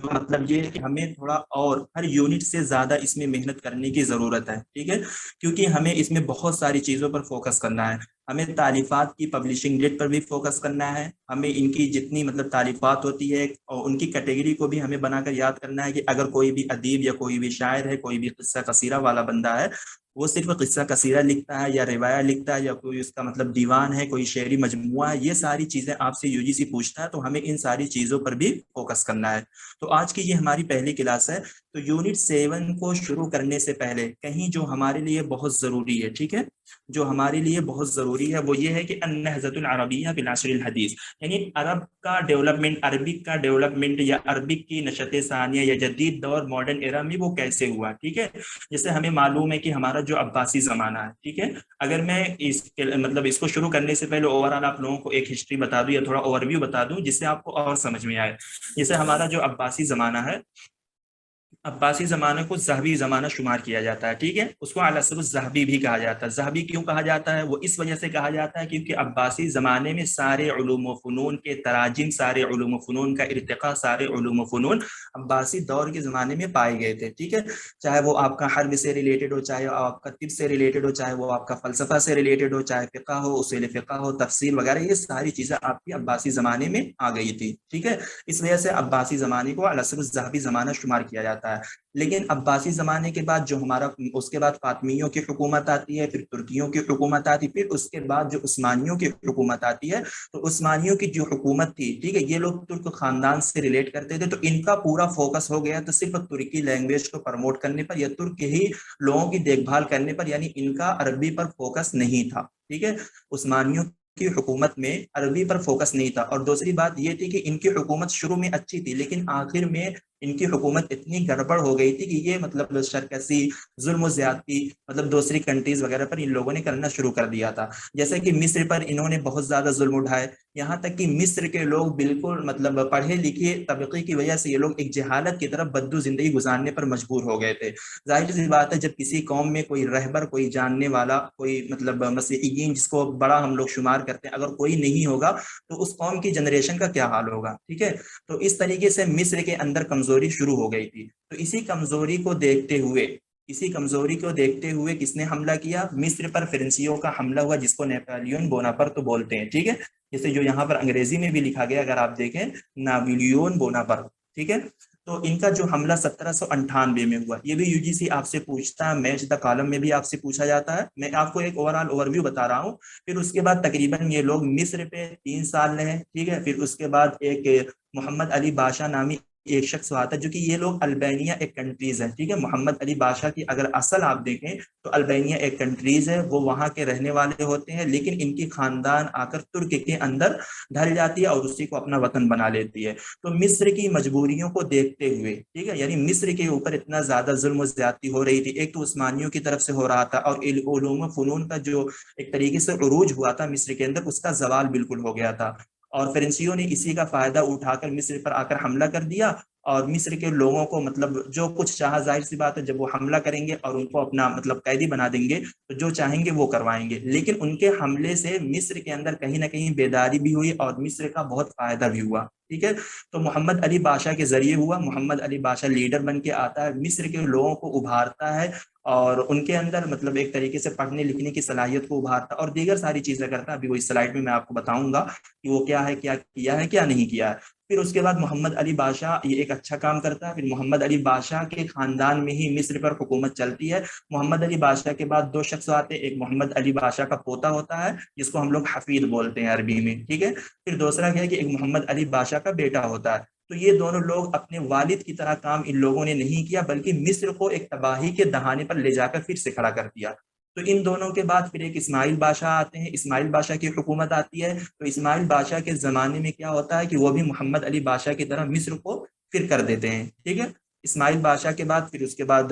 مطلب یہ ہے کہ ہمیں تھوڑا اور ہر یونٹ سے زیادہ اس میں محنت کرنے کی ضرورت ہے، ٹھیک ہے، کیونکہ ہمیں اس میں بہت ساری چیزوں پر فوکس کرنا ہے. ہمیں تالیفات کی پبلشنگ ڈیٹ پر بھی فوکس کرنا ہے. ہمیں ان کی جتنی مطلب تالیفات ہوتی ہے اور ان کی کیٹیگری کو بھی ہمیں بنا کر یاد کرنا ہے کہ اگر کوئی بھی ادیب یا کوئی بھی شاعر ہے، کوئی بھی قصہ قصیرہ والا بندہ ہے، وہ صرف قصہ قصیرہ لکھتا ہے یا روایہ لکھتا ہے یا کوئی اس کا مطلب دیوان ہے، کوئی شعری مجموعہ ہے، یہ ساری چیزیں آپ سے UGC پوچھتا ہے، تو ہمیں ان ساری چیزوں پر بھی فوکس کرنا ہے. تو آج کی یہ ہماری پہلی کلاس ہے. تو یونٹ 7 کو شروع کرنے سے پہلے کہیں جو ہمارے لیے بہت ضروری ہے، ٹھیک ہے، جو ہمارے لیے بہت ضروری ہے وہ یہ ہے کہ النہضۃ العربیہ بالعصر الحدیث، یعنی عرب کا ڈیولپمنٹ، عربک کا ڈیولپمنٹ یا عربک کی نشت ثانیہ یا جدید دور ماڈرن ایرا میں وہ کیسے ہوا، ٹھیک ہے. جیسے ہمیں معلوم ہے کہ ہمارا جو عباسی زمانہ ہے، ٹھیک ہے، اگر میں مطلب اس کو شروع کرنے سے پہلے اوور آل آپ لوگوں کو ایک ہسٹری بتا دوں یا تھوڑا اوور ویو بتا دوں جس سے آپ کو اور سمجھ میں آئے. جیسے ہمارا جو عباسی زمانہ ہے، عباسی زمانے کو ذہبی زمانہ شمار کیا جاتا ہے، ٹھیک ہے، اس کو العصر الذہبی بھی کہا جاتا ہے. ذہبی کیوں کہا جاتا ہے؟ وہ اس وجہ سے کہا جاتا ہے کیونکہ عباسی زمانے میں سارے علوم و فنون کے تراجم، سارے علوم و فنون کا ارتقاء، سارے علوم و فنون عباسی دور کے زمانے میں پائے گئے تھے، ٹھیک ہے. چاہے وہ آپ کا حرب سے ریلیٹڈ ہو، چاہے آپ کا طب سے ریلیٹڈ ہو، چاہے وہ آپ کا فلسفہ سے ریلیٹڈ ہو، چاہے فقہ ہو، اصول فقہ ہو، تفسیر وغیرہ، یہ ساری چیزیں آپ کی عباسی زمانے میں آ گئی تھی، ٹھیک ہے. اس وجہ سے عباسی زمانے کو العصر الذہبی زمانہ شمار کیا جاتا ہے. لیکن عباسی زمانے کے بعد جو ہمارا اس کے بعد فاطمیوں کی حکومت آتی ہے، پھر ترکیوں کی حکومت آتی ہے، پھر اس کے بعد جو عثمانیوں کی حکومت آتی ہے، تو عثمانیوں کی جو حکومت تھی، ٹھیک ہے، یہ لوگ ترک خاندان سے ریلیٹ کرتے تھے، تو ان کا پورا فوکس ہو گیا تو صرف ترکی لینگویج کو پروموٹ کرنے پر یا ترک ہی لوگوں کی دیکھ بھال کرنے پر، یعنی ان کا عربی پر فوکس نہیں تھا، ٹھیک ہے. عثمانیوں کی حکومت میں عربی پر فوکس نہیں تھا. اور دوسری بات یہ تھی کہ ان کی حکومت شروع میں اچھی تھی لیکن آخر میں ان کی حکومت اتنی گڑبڑ ہو گئی تھی کہ یہ مطلب سرکشی، ظلم و زیادتی مطلب دوسری کنٹریز وغیرہ پر ان لوگوں نے کرنا شروع کر دیا تھا. جیسے کہ مصر پر انہوں نے بہت زیادہ ظلم اٹھائے، یہاں تک کہ مصر کے لوگ بالکل مطلب پڑھے لکھے طبقے کی وجہ سے یہ لوگ ایک جہالت کی طرف بدو زندگی گزارنے پر مجبور ہو گئے تھے. ظاہر سی بات ہے جب کسی قوم میں کوئی رہبر، کوئی جاننے والا، کوئی مطلب مسیحیین جس کو بڑا ہم لوگ شمار کرتے ہیں، اگر کوئی نہیں ہوگا تو اس قوم کی جنریشن کا کیا حال ہوگا، ٹھیک ہے. تو اس طریقے سے مصر کے اندر کمزوری شروع ہو گئی تھی. تو اسی کمزوری کو دیکھتے ہوئے کس نے حملہ کیا؟ مصر پر فرنسیوں کا حملہ ہوا، جس کو نیپولیون بوناپرٹ بولتے ہیں، ٹھیک ہے. جیسے جو یہاں پر انگریزی میں بھی لکھا گیا اگر آپ دیکھیں، ناپولیون بوناپرٹ، ٹھیک ہے. تو ان کا جو حملہ 1798 میں ہوا، یہ بھی UGC آپ سے پوچھتا ہے، میچ دا کالم میں بھی آپ سے پوچھا جاتا ہے. میں آپ کو ایک اوور ویو بتا رہا ہوں. پھر اس کے بعد تقریباً یہ لوگ مصر پہ 3 سال رہے، ٹھیک ہے. پھر اس کے بعد ایک محمد علی بادشاہ نامی ایک شخص آتا ہے، جو کہ یہ لوگ البانیہ ایک کنٹریز ہے، ٹھیک ہے. محمد علی بادشاہ کی اگر اصل آپ دیکھیں تو البانیہ ایک کنٹریز ہے، وہ وہاں کے رہنے والے ہوتے ہیں، لیکن ان کی خاندان آ کر ترک کے اندر ڈھل جاتی ہے اور اسی کو اپنا وطن بنا لیتی ہے. تو مصر کی مجبوریوں کو دیکھتے ہوئے، ٹھیک ہے، یعنی مصر کے اوپر اتنا زیادہ ظلم و زیادتی ہو رہی تھی، ایک تو عثمانیوں کی طرف سے ہو رہا تھا، اور علوم و فنون کا جو ایک طریقے سے عروج ہوا تھا مصر کے اندر، اس کا زوال بالکل ہو گیا تھا. اور فرنسیوں نے اسی کا فائدہ اٹھا کر مصر پر آ کر حملہ کر دیا، اور مصر کے لوگوں کو مطلب جو کچھ چاہا، ظاہر سی بات ہے جب وہ حملہ کریں گے اور ان کو اپنا مطلب قیدی بنا دیں گے تو جو چاہیں گے وہ کروائیں گے. لیکن ان کے حملے سے مصر کے اندر کہیں نہ کہیں بیداری بھی ہوئی اور مصر کا بہت فائدہ بھی ہوا، ٹھیک ہے. تو محمد علی بادشاہ کے ذریعے ہوا. محمد علی بادشاہ لیڈر بن کے آتا ہے، مصر کے لوگوں کو ابھارتا ہے اور ان کے اندر مطلب ایک طریقے سے پڑھنے لکھنے کی صلاحیت کو ابھارتا اور دیگر ساری چیزیں کرتا ہے. ابھی وہ اس سلائڈ میں آپ کو بتاؤں گا کہ وہ کیا ہے، کیا کیا ہے، کیا نہیں کیا ہے. پھر اس کے بعد محمد علی بادشاہ یہ ایک اچھا کام کرتا ہے. پھر محمد علی بادشاہ کے خاندان میں ہی مصر پر حکومت چلتی ہے. محمد علی بادشاہ کے بعد 2 شخص آتے ہیں، ایک محمد علی بادشاہ کا پوتا ہوتا ہے جس کو ہم لوگ حفید بولتے ہیں عربی میں، ٹھیک ہے. پھر دوسرا کیا ہے کہ ایک محمد علی بادشاہ کا بیٹا ہوتا ہے. تو یہ دونوں لوگ اپنے والد کی طرح کام ان لوگوں نے نہیں کیا، بلکہ مصر کو ایک تباہی کے دہانے پر لے جا کر پھر سے کھڑا کر دیا. تو ان دونوں کے بعد پھر ایک اسماعیل بادشاہ آتے ہیں، اسماعیل بادشاہ کی حکومت آتی ہے. تو اسماعیل بادشاہ کے زمانے میں کیا ہوتا ہے کہ وہ بھی محمد علی بادشاہ کی طرح مصر کو پھر کر دیتے ہیں، ٹھیک ہے. اسماعیل بادشاہ کے بعد پھر اس کے بعد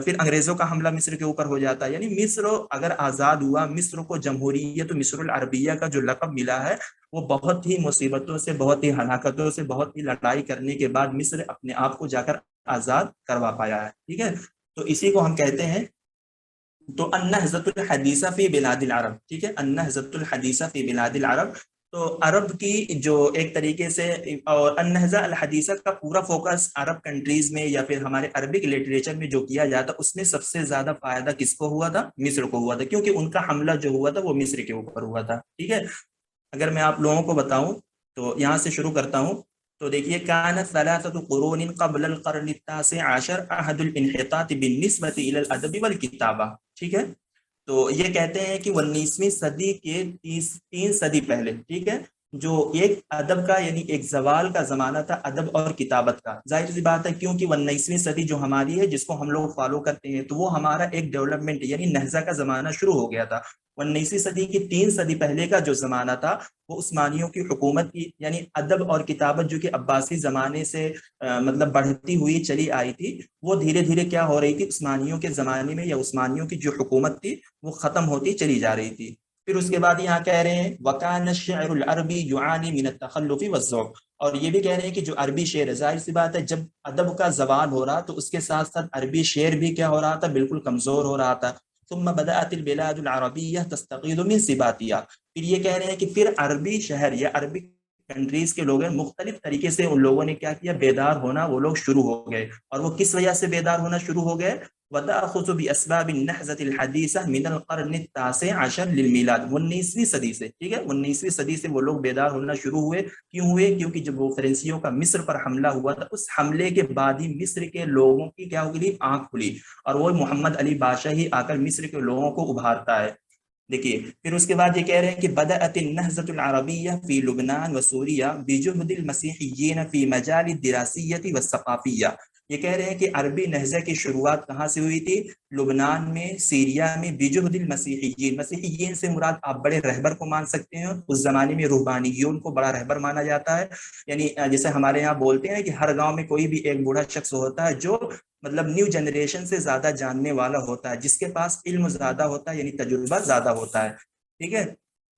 پھر انگریزوں کا حملہ مصر کے اوپر ہو جاتا ہے. یعنی مصر اگر آزاد ہوا، مصر کو جمہوریت مصر العربیہ کا جو لقب ملا ہے وہ بہت ہی مصیبتوں سے، بہت ہی ہلاکتوں سے، بہت ہی لڑائی کرنے کے بعد مصر اپنے آپ کو جا کر آزاد کروا پایا ہے، ٹھیک ہے. تو اسی کو ہم کہتے ہیں تو النہضۃ الحدیثہ فی بلاد العرب، ٹھیک ہے، النہضۃ الحدیثہ فی بلاد العرب. تو عرب کی جو ایک طریقے سے، اور النہضہ الحدیثہ کا پورا فوکس عرب کنٹریز میں یا پھر ہمارے عربک لٹریچر میں جو کیا جاتا، اس میں سب سے زیادہ فائدہ کس کو ہوا تھا؟ مصر کو ہوا تھا، کیونکہ ان کا حملہ جو ہوا تھا وہ مصر کے اوپر ہوا تھا. ٹھیک ہے. اگر میں آپ لوگوں کو بتاؤں تو یہاں سے شروع کرتا ہوں. تو دیکھیے، كانت 3 قرون قبل القرن التاسع عشر عهد الانحطاط بالنسبة إلى الأدب والكتابة. ٹھیک ہے. تو یہ کہتے ہیں کہ 19ویں صدی کے 3 صدی پہلے، ٹھیک ہے، جو ایک ادب کا یعنی ایک زوال کا زمانہ تھا ادب اور کتابت کا. ظاہر سی بات ہے، کیونکہ 19ویں صدی جو ہماری ہے، جس کو ہم لوگ فالو کرتے ہیں، تو وہ ہمارا ایک ڈیولپمنٹ یعنی نہضہ کا زمانہ شروع ہو گیا تھا. 19ویں صدی کی 3 صدی پہلے کا جو زمانہ تھا وہ عثمانیوں کی حکومت کی، یعنی ادب اور کتابت جو کہ عباسی زمانے سے مطلب بڑھتی ہوئی چلی آئی تھی، وہ دھیرے دھیرے کیا ہو رہی تھی؟ عثمانیوں کے زمانے میں یا عثمانیوں کی جو حکومت تھی وہ ختم ہوتی چلی جا رہی تھی. پھر اس کے بعد یہاں کہہ رہے ہیں وَكَانَ الشِّعْرُ الْعَرْبِي يُعَانِي مِنَ التَّخَلُّفِ وَالذَّوْقِ، اور یہ بھی کہہ رہے ہیں کہ جو عربی شعر ہے، ظاہر سی بات ہے جب ادب کا زوال ہو رہا تو اس کے ساتھ ساتھ عربی شعر بھی کیا ہو رہا تھا؟ بالکل کمزور ہو رہا تھا. ثم بدأت البلاد العربیہ تستقیل من سباتیہ، پھر یہ کہہ رہے ہیں کہ پھر عربی شہر یا عربی کنٹریز کے لوگ ہیں، مختلف طریقے سے ان لوگوں نے کیا کیا؟ بیدار ہونا وہ لوگ شروع ہو گئے. اور وہ کس وجہ سے بیدار ہونا شروع ہو گئے؟ وَتَأْخُذُ بِأَسْبَابِ النَّهْضَةِ الْحَدِيثَةِ مِنَ الْقَرْنِ التَّاسِعِ عَشَرِ لِلْمِيلَادِ، 19ویں صدی سے. ٹھیک ہے، 19ویں صدی سے وہ لوگ بیدار ہونا شروع ہوئے. کیوں ہوئے؟ کیونکہ جب وہ فرنسیوں کا مصر پر حملہ ہوا تھا، اس حملے کے بعد ہی مصر کے لوگوں کی کیا ہو گئی؟ آنکھ کھلی، اور وہ محمد علی بادشاہ ہی آ کر مصر کے لوگوں کو ابھارتا ہے. دیکھیے، پھر اس کے بعد یہ کہہ رہے ہیں کہ بدأت النهضة العربية في لبنان وسوريا بجهد المسيحيين في مجال الدراسية والثقافية. یہ کہہ رہے ہیں کہ عربی نہضہ کی شروعات کہاں سے ہوئی تھی؟ لبنان میں، سیریا میں، بجہد المسیحیین. مسیحیین سے مراد آپ بڑے رہبر کو مان سکتے ہیں. اس زمانے میں روحانیون کو بڑا رہبر مانا جاتا ہے. یعنی جیسے ہمارے یہاں بولتے ہیں کہ ہر گاؤں میں کوئی بھی ایک بوڑھا شخص ہوتا ہے جو مطلب نیو جنریشن سے زیادہ جاننے والا ہوتا ہے، جس کے پاس علم زیادہ ہوتا ہے، یعنی تجربہ زیادہ ہوتا ہے. ٹھیک ہے.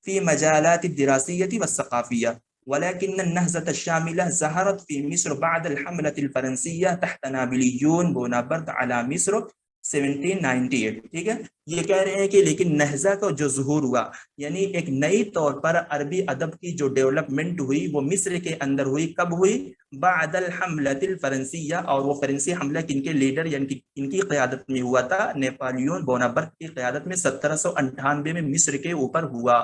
فی مجالات الدراسیة والثقافیة. ولكن النهضة الشاملة ظهرت في مصر بعد الحملة الفرنسية تحت نابليون بونابرت على مصر 1798. ٹھیک ہے. یہ کہہ رہے ہیں کہ لیکن نہضہ کا جو ظہور ہوا، یعنی ایک نئی طور پر عربی ادب کی جو ڈیولپمنٹ ہوئی، وہ مصر کے اندر ہوئی. کب ہوئی؟ بعد الحملة الفرنسية، اور وہ فرنسی حملہ کن کے لیڈر یعنی ان کی قیادت میں ہوا تھا؟ نیپالیون بونابرت کی قیادت میں 1798 میں مصر کے اوپر ہوا.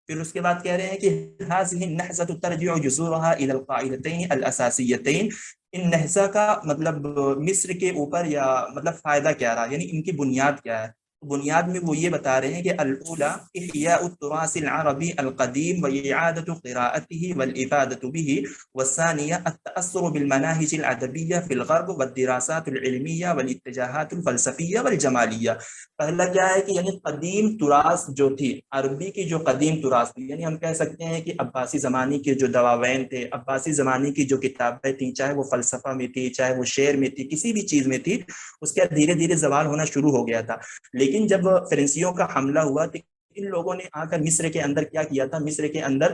پھر اس کے بعد کہہ رہے ہیں کہ هذه النهضة ترجع جذورها الى القاعدتين الاساسيتين. ان نہضہ کا مطلب مصر کے اوپر یا مطلب فائدہ کیا رہا، یعنی ان کی بنیاد کیا ہے؟ بنیاد میں وہ یہ بتا رہے ہیں کہ الاولى احیاء التراث العربی القدیم واعادة قراءته والافادة به، والثانیہ التاثر بالمناهج الادبیہ في الغرب والدراسات العلمیہ والاتجاہات الفلسفیہ والجمالیہ. پہلا کیا ہے کہ یعنی قدیم تراث جو تھی، عربی کی جو قدیم تراث تھی، یعنی ہم کہہ سکتے ہیں کہ عباسی زمانے کے جو دواوین تھے، عباسی زمانے کی جو کتابیں تھیں، چاہے وہ فلسفہ میں تھی، چاہے وہ شعر میں تھی، کسی بھی چیز میں تھی، اس کا دھیرے دھیرے زوال ہونا شروع ہو گیا تھا. لیکن جب فرنسیوں کا حملہ ہوا تو ان لوگوں نے آ کر مصر کے اندر کیا کیا تھا؟ مصر کے اندر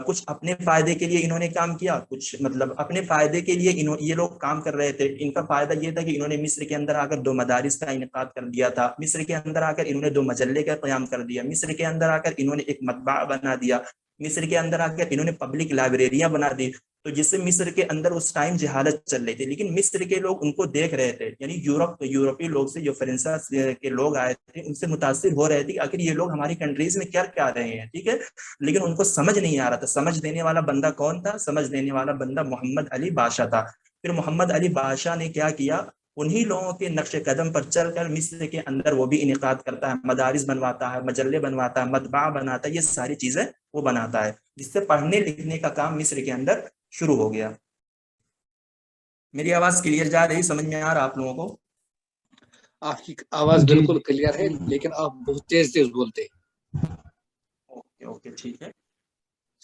کچھ اپنے فائدے کے لیے انہوں نے کام کیا، کچھ مطلب اپنے فائدے کے لیے یہ لوگ کام کر رہے تھے. ان کا فائدہ یہ تھا کہ انہوں نے مصر کے اندر آ کر 2 مدارس کا انعقاد کر دیا تھا. مصر کے اندر آ کر انہوں نے 2 مجلے کا قیام کر دیا. مصر کے اندر آ کر انہوں نے ایک مطبعہ بنا دیا. مصر کے اندر آ کر انہوں نے پبلک لائبریریاں بنا دی. تو جس سے مصر کے اندر اس ٹائم جہالت چل رہی تھی، لیکن مصر کے لوگ ان کو دیکھ رہے تھے، یعنی یورپی لوگ سے، جو فرانس کے لوگ آئے تھے، ان سے متاثر ہو رہے تھے کہ آخر یہ لوگ ہماری کنٹریز میں کیا کیا رہے ہیں. ٹھیک ہے. لیکن ان کو سمجھ نہیں آ رہا تھا. سمجھ دینے والا بندہ کون تھا؟ سمجھ دینے والا بندہ محمد علی بادشاہ تھا. پھر محمد علی بادشاہ نے کیا کیا؟ انہی لوگوں کے نقش قدم پر چل کر مصر کے اندر وہ بھی انعقاد کرتا ہے، مدارس بنواتا ہے، مجلے بنواتا ہے، مطبعہ بناتا ہے، یہ ساری چیزیں وہ بناتا ہے، جس سے پڑھنے لکھنے کا کام مصر کے اندر شروع ہو گیا. میری آواز کلیئر جا رہی؟ سمجھ میں آ رہا آپ لوگوں کو؟ آپ کی آواز بالکل کلیئر ہے، لیکن آپ بہت تیز تیز بولتے ہیں. اوکے ٹھیک ہے.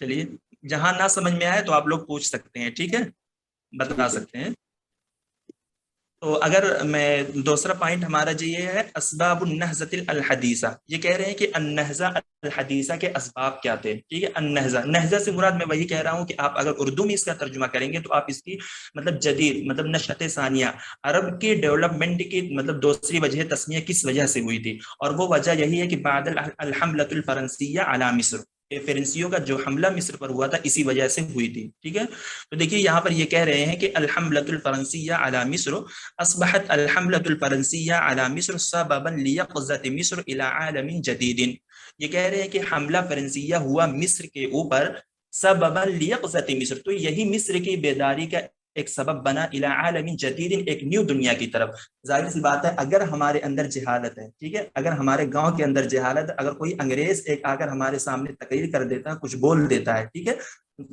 چلیے، جہاں نہ سمجھ میں آئے تو آپ لوگ پوچھ سکتے ہیں. ٹھیک ہے، بتا سکتے ہیں. تو اگر میں دوسرا پوائنٹ ہمارا جو یہ ہے اسباب النہضۃ الحدیثہ، یہ کہہ رہے ہیں کہ النہضہ الحدیثہ کے اسباب کیا تھے. ٹھیک ہے. نہضہ سے مراد میں وہی کہہ رہا ہوں کہ آپ اگر اردو میں اس کا ترجمہ کریں گے تو آپ اس کی مطلب جدید مطلب نشأت ثانیہ، عرب کی ڈیولپمنٹ کی مطلب دوسری وجہ تسمیہ کس وجہ سے ہوئی تھی، اور وہ وجہ یہی ہے کہ بعد الحملۃ الفرنسیہ علی مصر. فرنسیوں کا جو حملہ مصر پر ہوا تھا اسی وجہ سے ہوئی تھی، ٹھیک ہے۔ تو دیکھیے یہاں پر یہ کہہ رہے ہیں کہ الحملۃ الفرنسیہ علی مصر اصبحت الحملۃ الفرنسیہ علی مصر سببا لیقظۃ مصر الی عالم جدید، یہ کہہ رہے ہیں کہ حملہ فرنسیہ ہوا مصر کے اوپر سببا لیقظۃ مصر، تو یہی مصر کی بیداری کا ایک سبب بنا الی عالم جدید، ایک نیو دنیا کی طرف۔ ظاہر سی بات ہے اگر ہمارے اندر جہالت ہے، ٹھیک ہے، اگر ہمارے گاؤں کے اندر جہالت، اگر کوئی انگریز ایک آ کر ہمارے سامنے تقریر کر دیتا ہے، کچھ بول دیتا ہے، ٹھیک ہے،